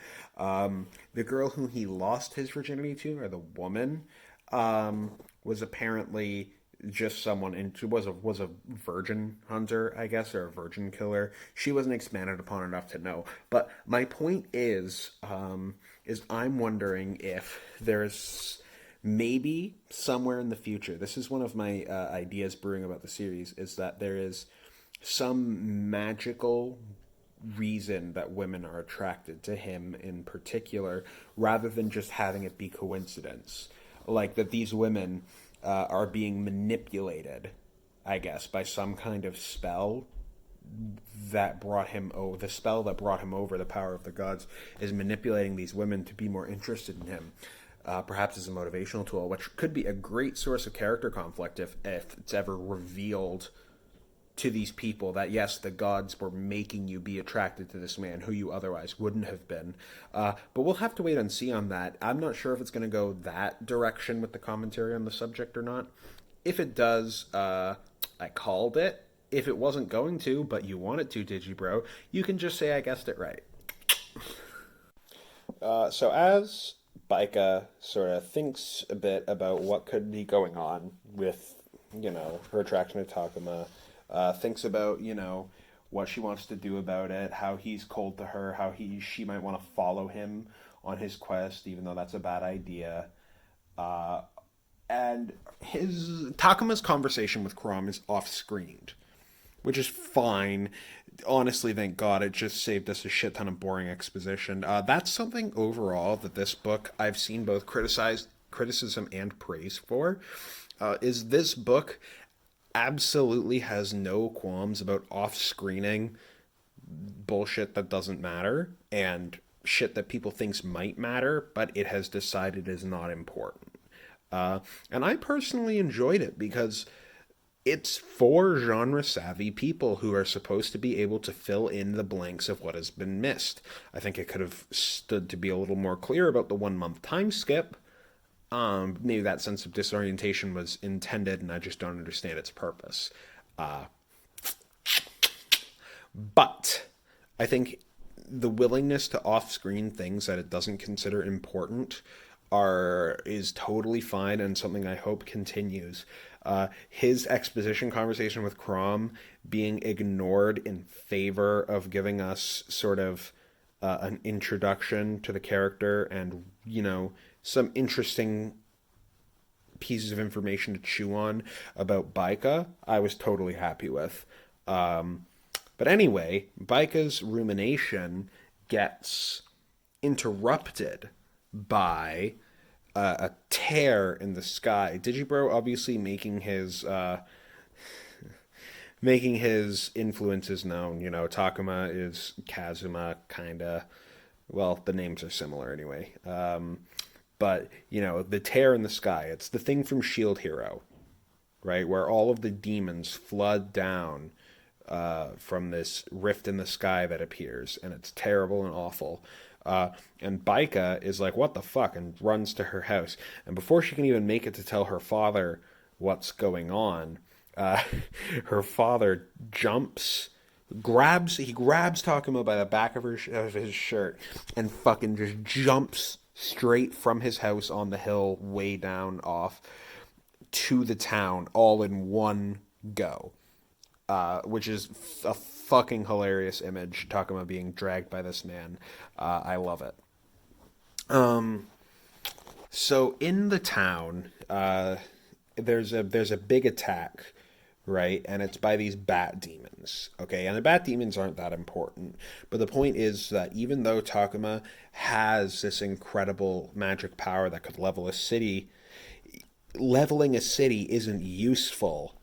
The girl who he lost his virginity to, or the woman, was apparently just someone, and she was a virgin hunter, I guess, or a virgin killer. She wasn't expanded upon enough to know. But my point is I'm wondering if there's maybe somewhere in the future, this is one of my ideas brewing about the series, is that there is some magical reason that women are attracted to him in particular, rather than just having it be coincidence. Like that these women are being manipulated, I guess, by some kind of spell that brought him over. The spell that brought him over, the power of the gods, is manipulating these women to be more interested in him. perhaps as a motivational tool, which could be a great source of character conflict if it's ever revealed to these people that yes, the gods were making you be attracted to this man who you otherwise wouldn't have been. But we'll have to wait and see on that. I'm not sure if it's going to go that direction with the commentary on the subject or not. If it does, I called it. If it wasn't going to, but you want it to, Digibro, you can just say I guessed it right. So as Baika sort of thinks a bit about what could be going on with, her attraction to Takuma, thinks about, what she wants to do about it, how he's cold to her, how she might want to follow him on his quest, even though that's a bad idea. And Takuma's conversation with Crom is off-screened, which is fine. Honestly, thank God, it just saved us a shit ton of boring exposition. That's something overall that this book I've seen both criticism and praise for. Is this book absolutely has no qualms about off-screening bullshit that doesn't matter and shit that people thinks might matter, but it has decided is not important. And I personally enjoyed it because it's for genre-savvy people who are supposed to be able to fill in the blanks of what has been missed. I think it could have stood to be a little more clear about the 1 month time skip. Maybe that sense of disorientation was intended and I just don't understand its purpose. But I think the willingness to off-screen things that it doesn't consider important is totally fine and something I hope continues. His exposition conversation with Crom being ignored in favor of giving us sort of an introduction to the character and, some interesting pieces of information to chew on about Baika, I was totally happy with. But anyway, Baika's rumination gets interrupted by a tear in the sky. Digibro obviously making his influences known. Takuma is Kazuma, kinda. Well, the names are similar anyway. But, the tear in the sky, it's the thing from Shield Hero, right? Where all of the demons flood down from this rift in the sky that appears, and it's terrible and awful. And Baika is like, what the fuck, and runs to her house. And before she can even make it to tell her father what's going on, her father grabs Takuma by the back of his shirt and fucking just jumps straight from his house on the hill way down off to the town all in one go, which is a fucking hilarious image. Takuma being dragged by this man. I love it. So in the town, there's a big attack, right? And it's by these bat demons, okay? And the bat demons aren't that important. But the point is that even though Takuma has this incredible magic power that could level a city, leveling a city isn't useful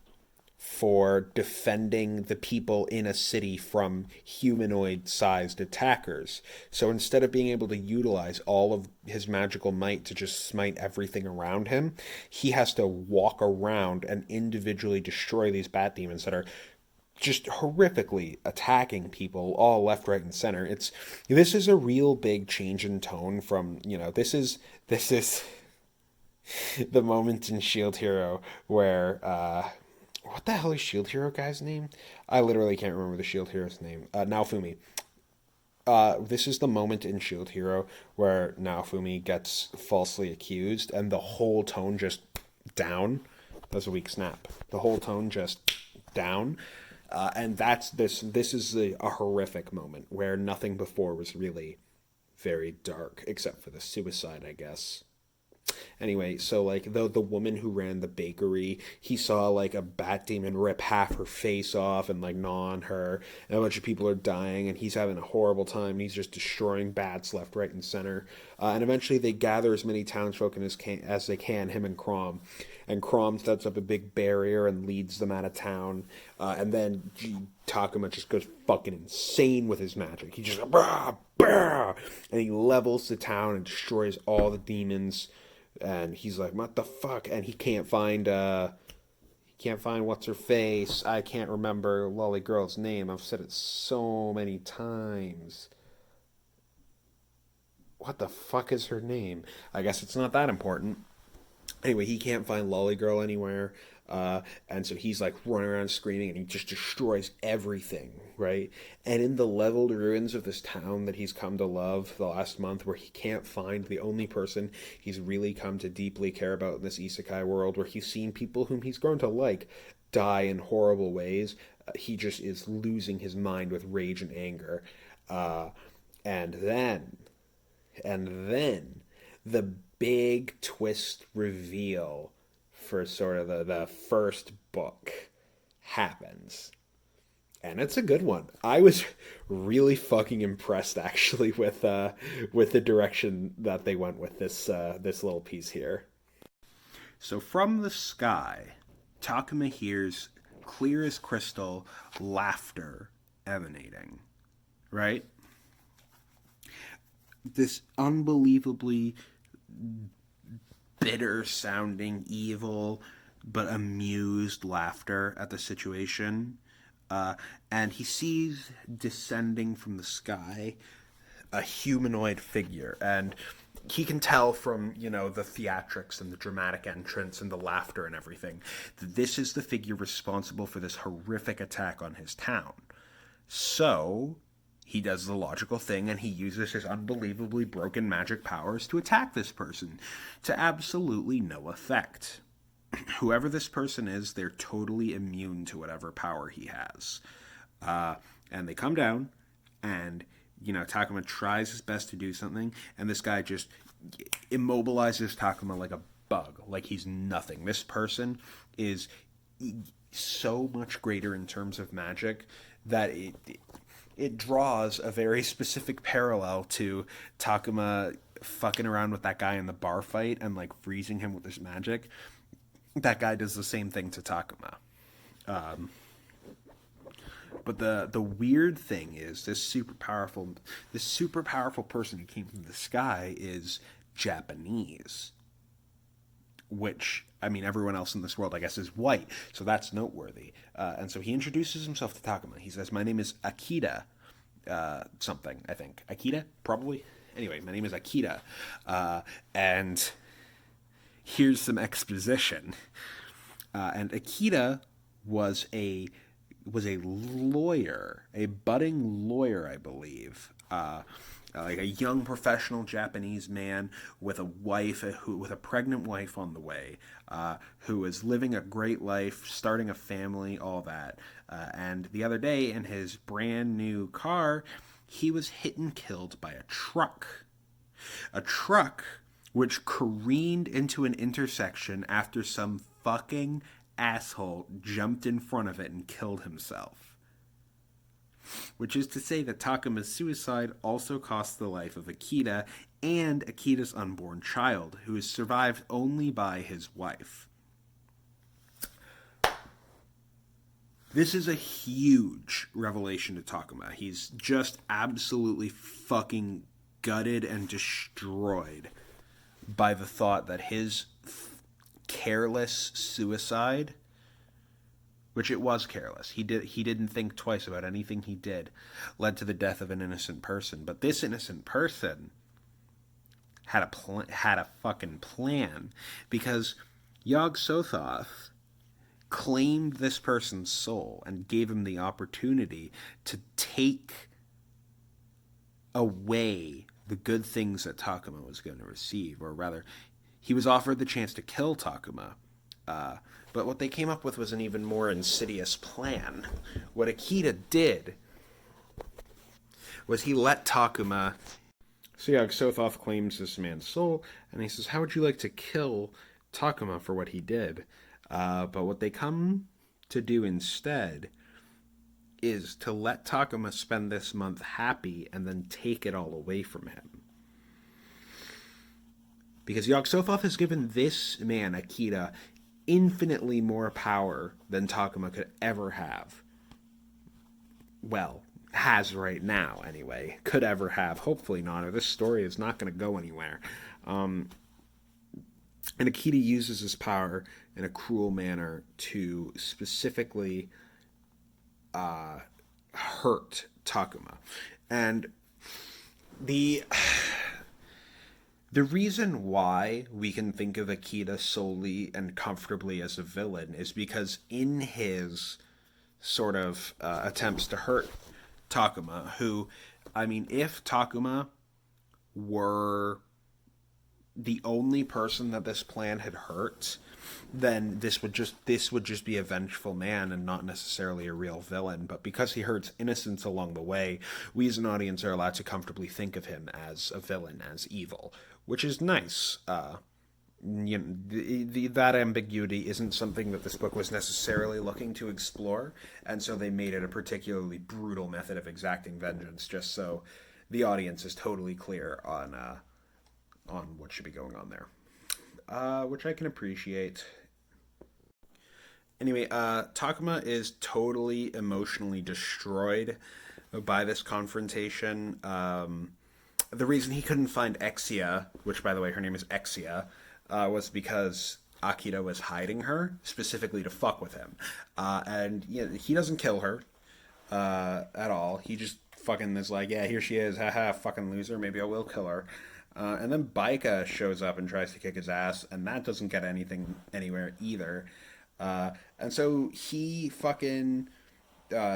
for defending the people in a city from humanoid-sized attackers. So instead of being able to utilize all of his magical might to just smite everything around him, he has to walk around and individually destroy these bat demons that are just horrifically attacking people all left, right, and center. This is a real big change in tone from, this is the moment in Shield Hero where what the hell is Shield Hero guy's name? I literally can't remember the Shield Hero's name. Naofumi. This is the moment in Shield Hero where Naofumi gets falsely accused and the whole tone just down. That's a weak snap. The whole tone just down. And that's this is a horrific moment where nothing before was really very dark, except for the suicide, I guess. Anyway, so the woman who ran the bakery, he saw a bat demon rip half her face off and gnaw on her, and a bunch of people are dying, and he's having a horrible time, and he's just destroying bats left, right, and center. And eventually they gather as many townsfolk as they can, him and Crom. And Crom sets up a big barrier and leads them out of town. And then Takuma just goes fucking insane with his magic. He just, brah, brah, and he levels the town and destroys all the demons. And he's like, what the fuck? And he can't find what's her face. I can't remember Lolly Girl's name. I've said it so many times. What the fuck is her name? I guess it's not that important. Anyway, he can't find Lolly Girl anywhere. And so he's like running around screaming and he just destroys everything, right? And in the leveled ruins of this town that he's come to love the last month, where he can't find the only person he's really come to deeply care about in this isekai world, where he's seen people whom he's grown to like die in horrible ways, he just is losing his mind with rage and anger. Uh, and then and then the big twist reveal for sort of the first book happens. And it's a good one. I was really fucking impressed actually with the direction that they went with this little piece here. So from the sky, Takuma hears clear as crystal laughter emanating, right? This unbelievably bitter sounding, evil, but amused laughter at the situation. And he sees descending from the sky a humanoid figure. And he can tell from, the theatrics and the dramatic entrance and the laughter and everything that this is the figure responsible for this horrific attack on his town. So he does the logical thing and he uses his unbelievably broken magic powers to attack this person to absolutely no effect. Whoever this person is, they're totally immune to whatever power he has. And they come down and, Takuma tries his best to do something, and this guy just immobilizes Takuma like a bug, like he's nothing. This person is so much greater in terms of magic that it draws a very specific parallel to Takuma fucking around with that guy in the bar fight and like freezing him with his magic. That guy does the same thing to Takuma. But the weird thing is this super powerful person who came from the sky is Japanese, which, I mean, everyone else in this world, I guess, is white, so that's noteworthy. And so he introduces himself to Takuma. He says, my name is Akita something, I think. Akita? Probably? Anyway, my name is Akita. And here's some exposition. And Akita was a lawyer, a budding lawyer, I believe. Like a young professional Japanese man with a pregnant wife on the way, who is living a great life, starting a family, all that. And the other day, in his brand new car, he was hit and killed by a truck. A truck which careened into an intersection after some fucking asshole jumped in front of it and killed himself. Which is to say that Takuma's suicide also cost the life of Akita and Akita's unborn child, who is survived only by his wife. This is a huge revelation to Takuma. He's just absolutely fucking gutted and destroyed by the thought that his careless suicide, which it was careless, he didn't think twice about anything he did, led to the death of an innocent person. But this innocent person had a fucking plan, because Yog Sothoth claimed this person's soul and gave him the opportunity to take away the good things that Takuma was going to receive, or rather, he was offered the chance to kill Takuma. But what they came up with was an even more insidious plan. What Akita did was he let Takuma... So yeah, Sothoth claims this man's soul, and he says, how would you like to kill Takuma for what he did? But what they come to do instead is to let Takuma spend this month happy and then take it all away from him. Because Yog Sothoth has given this man, Akita, infinitely more power than Takuma could ever have. Well, has right now, anyway. Could ever have. Hopefully not, or this story is not going to go anywhere. And Akita uses his power in a cruel manner to specifically hurt Takuma. And the the reason why we can think of Akita solely and comfortably as a villain is because in his sort of attempts to hurt Takuma, who, I mean, if Takuma were the only person that this plan had hurt, then this would just be a vengeful man and not necessarily a real villain. But because he hurts innocents along the way, we as an audience are allowed to comfortably think of him as a villain, as evil, which is nice. That ambiguity isn't something that this book was necessarily looking to explore, and so they made it a particularly brutal method of exacting vengeance, just so the audience is totally clear on what should be going on there, which I can appreciate. Anyway, Takuma is totally emotionally destroyed by this confrontation. The reason he couldn't find Exia, which, by the way, her name is Exia, was because Akita was hiding her, specifically to fuck with him. And he doesn't kill her at all. He just fucking is like, yeah, here she is, haha, fucking loser, maybe I will kill her. And then Baika shows up and tries to kick his ass, and that doesn't get anything anywhere either. And so he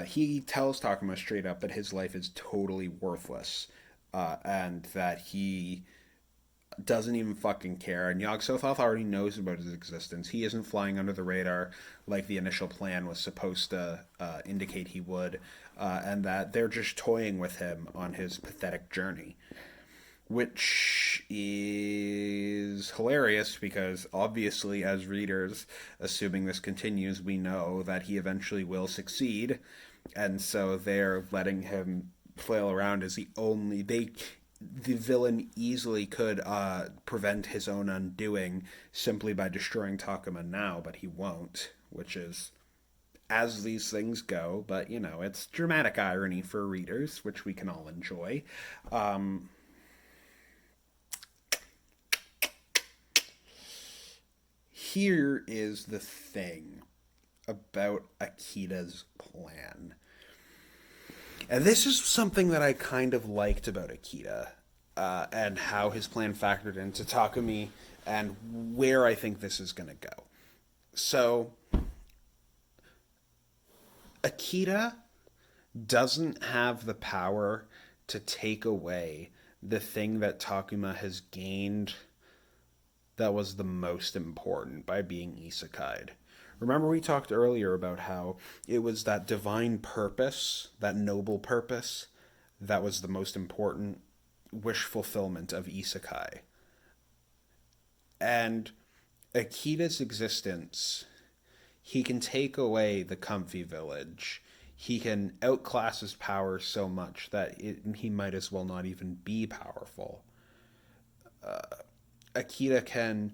he tells Takuma straight up that his life is totally worthless, and that he doesn't even fucking care. And Yog-Sothoth already knows about his existence. He isn't flying under the radar like the initial plan was supposed to indicate he would, and that they're just toying with him on his pathetic journey. Which is hilarious because obviously, as readers, assuming this continues, we know that he eventually will succeed, and so they're letting him flail around as the villain easily could prevent his own undoing simply by destroying Takuma now, but he won't, which is as these things go. But it's dramatic irony for readers, which we can all enjoy. Here is the thing about Akita's plan. And this is something that I kind of liked about Akita, and how his plan factored into Takumi and where I think this is going to go. So, Akita doesn't have the power to take away the thing that Takuma has gained that was the most important by being isekai'd. Remember we talked earlier about how it was that divine purpose, that noble purpose, that was the most important wish fulfillment of isekai. And Akita's existence, he can take away the comfy village. He can outclass his power so much that he might as well not even be powerful. Akita can,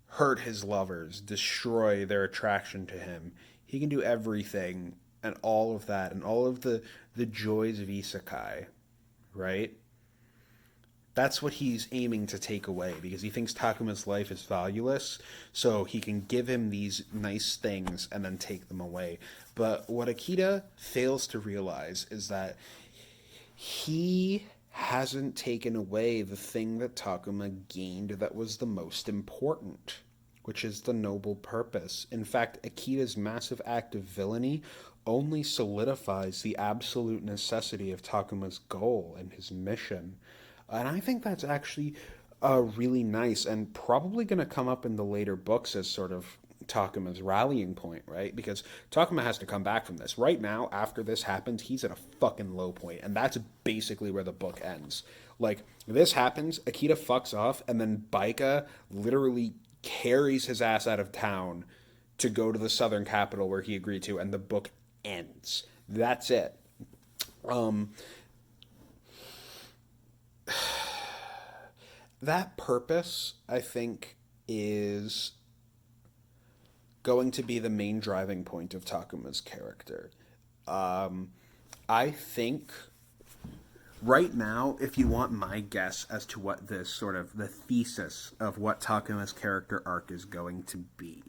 hurt his lovers, destroy their attraction to him. He can do everything and all of that and all of the joys of isekai, right? That's what he's aiming to take away because he thinks Takuma's life is valueless, so he can give him these nice things and then take them away. But what Akita fails to realize is that he hasn't taken away the thing that Takuma gained that was the most important, which is the noble purpose. In fact, Akita's massive act of villainy only solidifies the absolute necessity of Takuma's goal and his mission. And I think that's actually really nice and probably going to come up in the later books as sort of Takuma's rallying point, right? Because Takuma has to come back from this. Right now, after this happens, he's at a fucking low point, and that's basically where the book ends. Like, this happens, Akita fucks off, and then Baika literally carries his ass out of town to go to the southern capital where he agreed to, and the book ends. That's it. That purpose, I think, is going to be the main driving point of Takuma's character. I think Right now, if you want my guess as to what this sort of the thesis of what Takuma's character arc is going to be.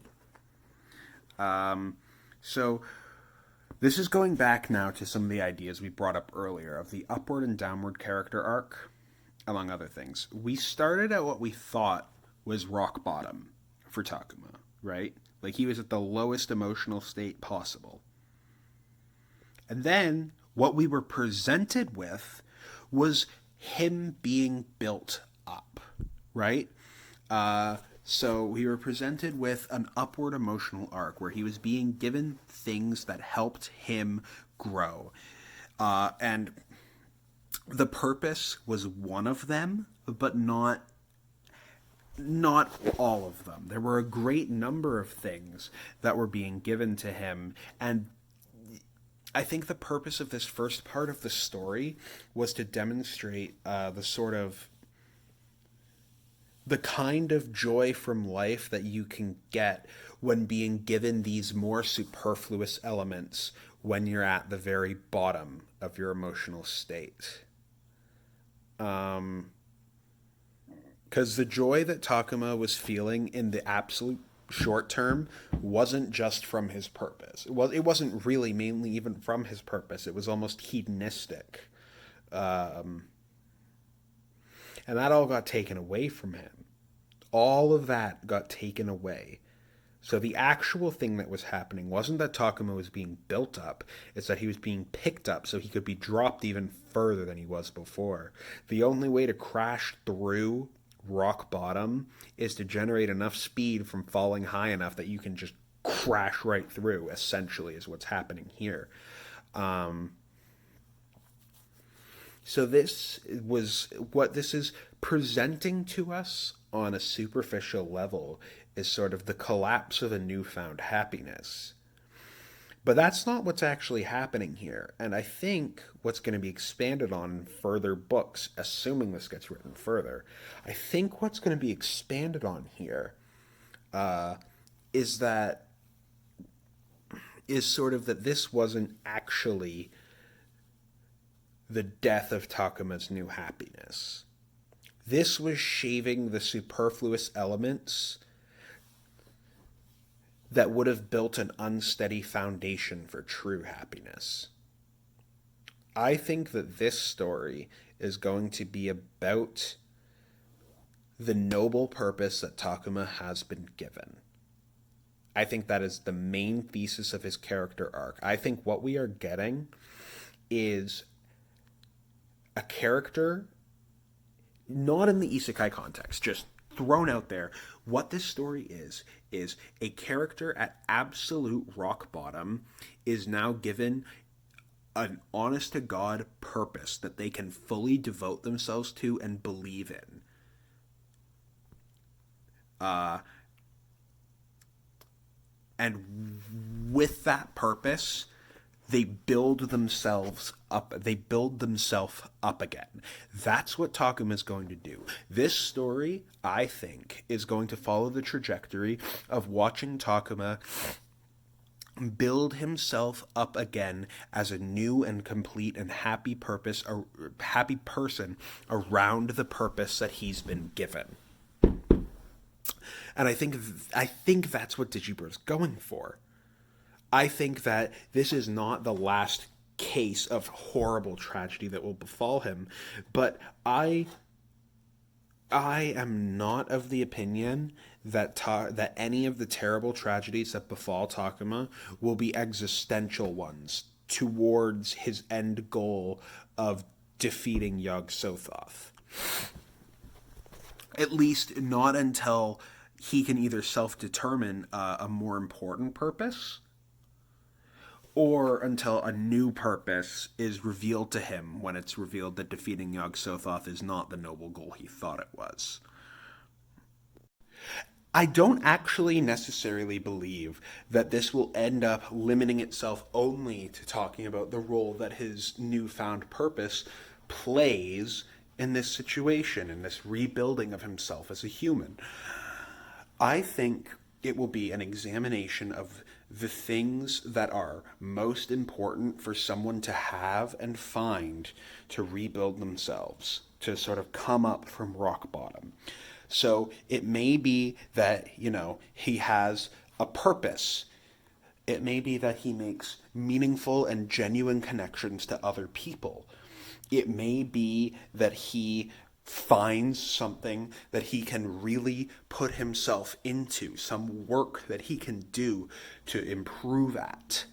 So this is going back now to some of the ideas we brought up earlier of the upward and downward character arc, among other things. We started at what we thought was rock bottom for Takuma, right? Like he was at the lowest emotional state possible. And then what we were presented with was him being built up, right? So we were presented with an upward emotional arc where he was being given things that helped him grow. And the purpose was one of them, but not all of them. There were a great number of things that were being given to him, and I think the purpose of this first part of the story was to demonstrate the kind of joy from life that you can get when being given these more superfluous elements when you're at the very bottom of your emotional state. Because the joy that Takuma was feeling in the absolute short term wasn't just from his purpose. It wasn't really mainly even from his purpose. It was almost hedonistic. And that all got taken away from him. All of that got taken away. So the actual thing that was happening wasn't that Takuma was being built up, it's that he was being picked up so he could be dropped even further than he was before. The only way to crash through rock bottom is to generate enough speed from falling high enough that you can just crash right through, essentially, is what's happening here. So this was what this is presenting to us on a superficial level is sort of the collapse of a newfound happiness. But that's not what's actually happening here. And I think what's going to be expanded on in further books, assuming this gets written further, I think what's going to be expanded on here is sort of that this wasn't actually the death of Takuma's new happiness. This was shaving the superfluous elements that would have built an unsteady foundation for true happiness. I think that this story is going to be about the noble purpose that Takuma has been given. I think that is the main thesis of his character arc. I think what we are getting is a character, not in the isekai context, just thrown out there. What this story is a character at absolute rock bottom is now given an honest to God purpose that they can fully devote themselves to and believe in. And with that purpose, they build themselves up. They build themselves up again. That's what Takuma is going to do. This story, I think, is going to follow the trajectory of watching Takuma build himself up again as a new and complete and happy happy person around the purpose that he's been given. And I think that's what Digibro is going for. I think that this is not the last case of horrible tragedy that will befall him, but I am not of the opinion that that any of the terrible tragedies that befall Takuma will be existential ones towards his end goal of defeating Yog-Sothoth. At least not until he can either self-determine a more important purpose, or until a new purpose is revealed to him when it's revealed that defeating Yog-Sothoth is not the noble goal he thought it was. I don't actually necessarily believe that this will end up limiting itself only to talking about the role that his newfound purpose plays in this situation, in this rebuilding of himself as a human. I think it will be an examination of the things that are most important for someone to have and find to rebuild themselves, to sort of come up from rock bottom. So it may be that, he has a purpose. It may be that he makes meaningful and genuine connections to other people. It may be that he finds something that he can really put himself into, some work that he can do to improve at.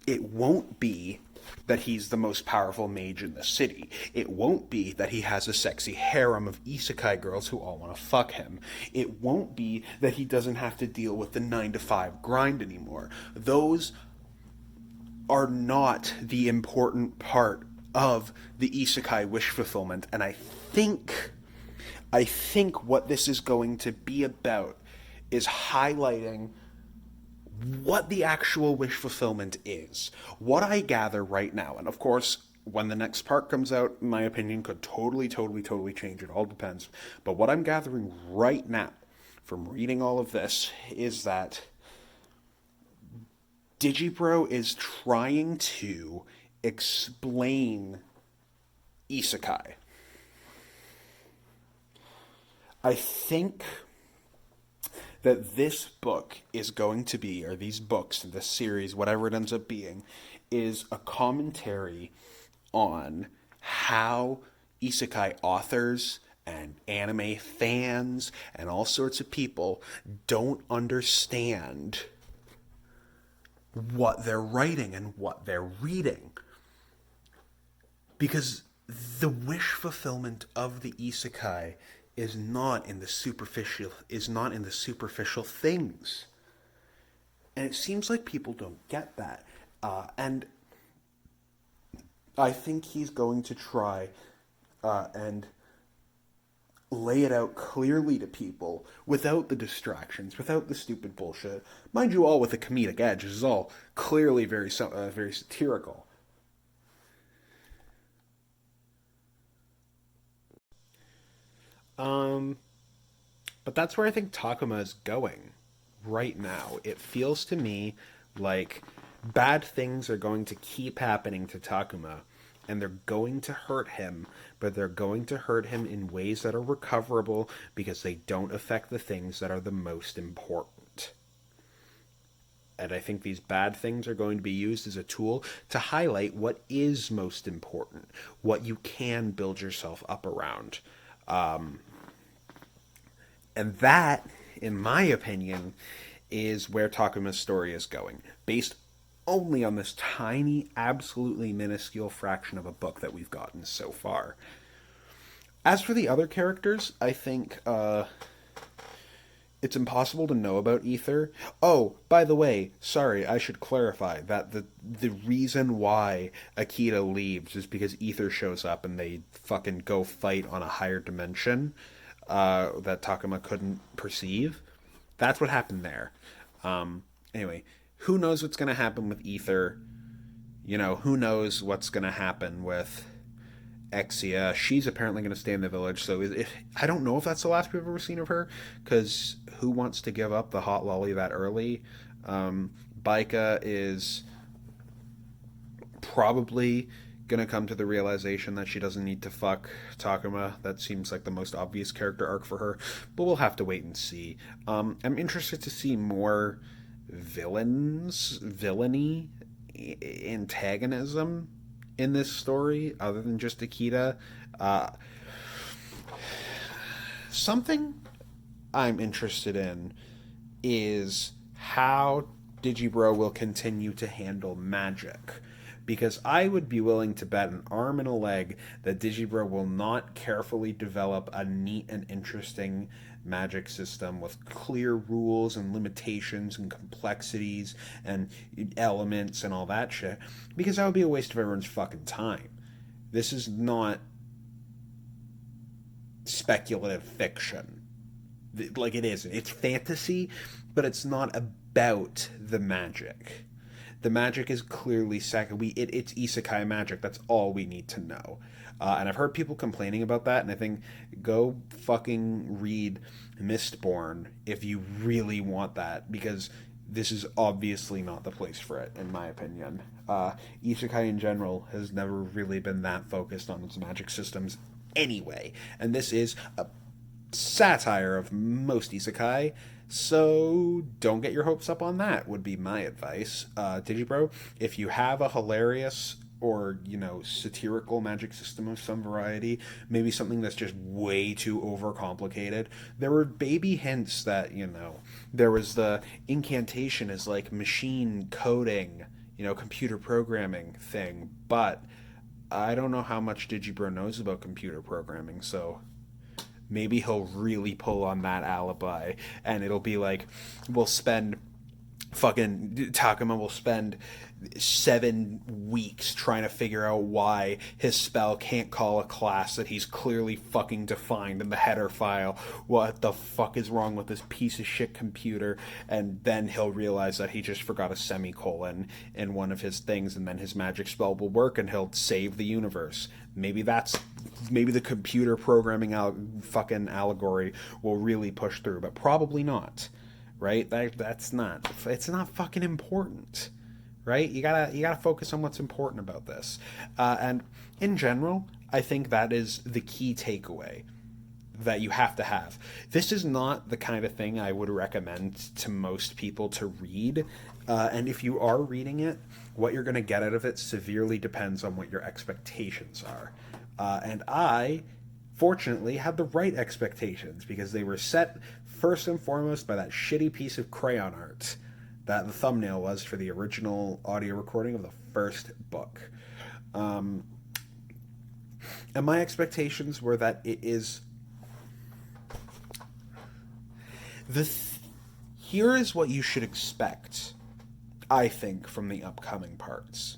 It won't be that he's the most powerful mage in the city. It won't be that he has a sexy harem of isekai girls who all want to fuck him. It won't be that he doesn't have to deal with the 9 to 5 grind anymore. Those are not the important part of the isekai wish fulfillment, and I think what this is going to be about is highlighting what the actual wish fulfillment is. What I gather right now, and of course, when the next part comes out, my opinion could totally change. It all depends. But what I'm gathering right now from reading all of this is that Digibro is trying to explain isekai. I think that this book is going to be, or these books, this series, whatever it ends up being, is a commentary on how isekai authors and anime fans and all sorts of people don't understand what they're writing and what they're reading. Because the wish fulfillment of the isekai is not in the superficial things. And it seems like people don't get that. And I think he's going to try and lay it out clearly to people without the distractions, without the stupid bullshit. Mind you, all with a comedic edge. This is all clearly very satirical. But that's where I think Takuma is going right now. It feels to me like bad things are going to keep happening to Takuma, and they're going to hurt him, but they're going to hurt him in ways that are recoverable because they don't affect the things that are the most important. And I think these bad things are going to be used as a tool to highlight what is most important, what you can build yourself up around. And that, in my opinion, is where Takuma's story is going, based only on this tiny, absolutely minuscule fraction of a book that we've gotten so far. As for the other characters, I think it's impossible to know about Ether. Oh, by the way, sorry, I should clarify that the reason why Akita leaves is because Ether shows up and they fucking go fight on a higher dimension that Takuma couldn't perceive. That's what happened there. Anyway, who knows what's going to happen with Ether? Who knows what's going to happen with Exia? She's apparently going to stay in the village, so I don't know if that's the last we've ever seen of her, because who wants to give up the hot lolly that early? Baika is probably going to come to the realization that she doesn't need to fuck Takuma. That seems like the most obvious character arc for her, but we'll have to wait and see. I'm interested to see more villainy, antagonism in this story, other than just Akita. Something I'm interested in is how Digibro will continue to handle magic. Because I would be willing to bet an arm and a leg that Digibro will not carefully develop a neat and interesting magic system with clear rules and limitations and complexities and elements and all that shit. Because that would be a waste of everyone's fucking time. This is not speculative fiction. Like, it isn't. It's fantasy, but it's not about the magic. The magic is clearly second. It's isekai magic. That's all we need to know. And I've heard people complaining about that, and I think go fucking read Mistborn if you really want that, because this is obviously not the place for it, in my opinion. Isekai in general has never really been that focused on its magic systems anyway, and this is a satire of most isekai, so don't get your hopes up on that, would be my advice. Digibro, if you have a hilarious or, satirical magic system of some variety, maybe something that's just way too overcomplicated. There were baby hints that, there was the incantation is like machine coding, computer programming thing, but I don't know how much Digibro knows about computer programming, so maybe he'll really pull on that alibi, and it'll be like, Takuma will spend 7 weeks trying to figure out why his spell can't call a class that he's clearly fucking defined in the header file. What the fuck is wrong with this piece of shit computer? And then he'll realize that he just forgot a semicolon in one of his things, and then his magic spell will work and he'll save the universe. Maybe the computer programming fucking allegory will really push through, but probably not. Right? It's not fucking important, right? You gotta focus on what's important about this. And in general, I think that is the key takeaway that you have to have. This is not the kind of thing I would recommend to most people to read. And if you are reading it, what you're going to get out of it severely depends on what your expectations are. And I, fortunately, had the right expectations, because they were set first and foremost by that shitty piece of crayon art that the thumbnail was for the original audio recording of the first book. And my expectations were that it is... Here is what you should expect, I think, from the upcoming parts.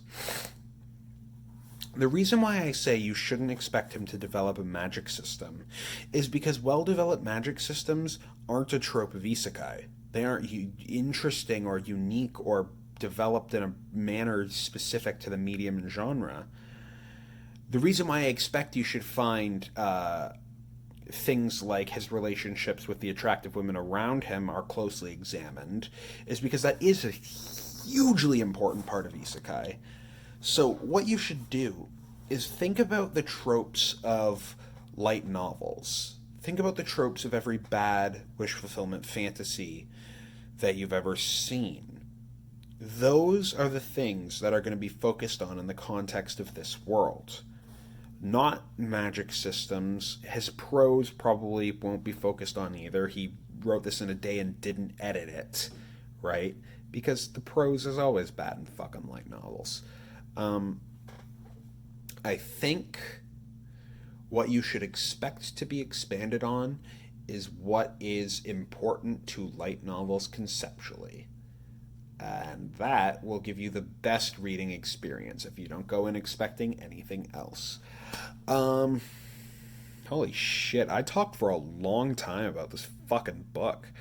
The reason why I say you shouldn't expect him to develop a magic system is because well-developed magic systems aren't a trope of isekai. They aren't interesting or unique or developed in a manner specific to the medium and genre. The reason why I expect you should find things like his relationships with the attractive women around him are closely examined is because that is a hugely important part of isekai. So what you should do is think about the tropes of light novels. Think about the tropes of every bad wish fulfillment fantasy that you've ever seen. Those are the things that are going to be focused on in the context of this world. Not magic systems. His prose probably won't be focused on either. He wrote this in a day and didn't edit it, right? Because the prose is always bad in fucking light novels. I think what you should expect to be expanded on is what is important to light novels conceptually. And that will give you the best reading experience if you don't go in expecting anything else. Holy shit, I talked for a long time about this fucking book.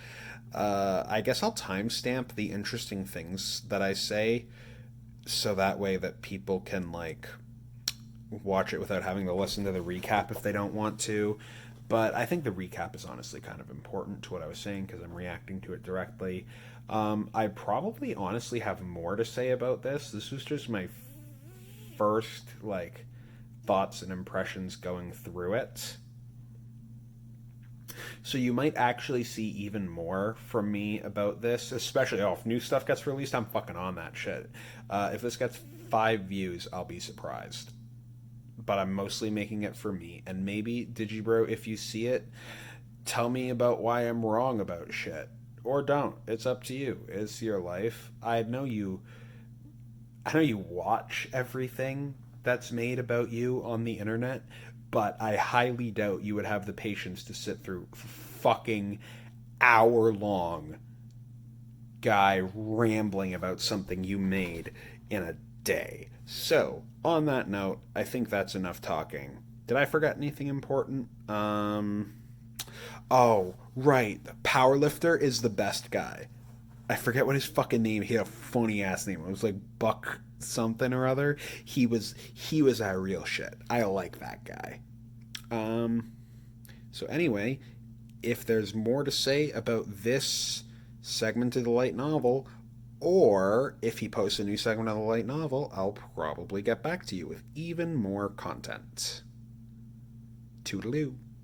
I guess I'll timestamp the interesting things that I say, so that way that people can, watch it without having to listen to the recap if they don't want to. But I think the recap is honestly kind of important to what I was saying, because I'm reacting to it directly. I probably honestly have more to say about this. This was just my first, thoughts and impressions going through it. So you might actually see even more from me about this, especially if new stuff gets released. I'm fucking on that shit. If this gets 5 views, I'll be surprised. But I'm mostly making it for me. And maybe, Digibro, if you see it, tell me about why I'm wrong about shit. Or don't. It's up to you. It's your life. I know you watch everything that's made about you on the internet, but I highly doubt you would have the patience to sit through fucking hour-long guy rambling about something you made in a day. So, on that note, I think that's enough talking. Did I forget anything important? Oh, right. The powerlifter is the best guy. I forget what his fucking name. He had a funny ass name. It was like Buck something or other. He was that real shit. I like that guy. Um. So anyway, if there's more to say about this segment of the light novel, or if he posts a new segment of the light novel, I'll probably get back to you with even more content. Toodaloo.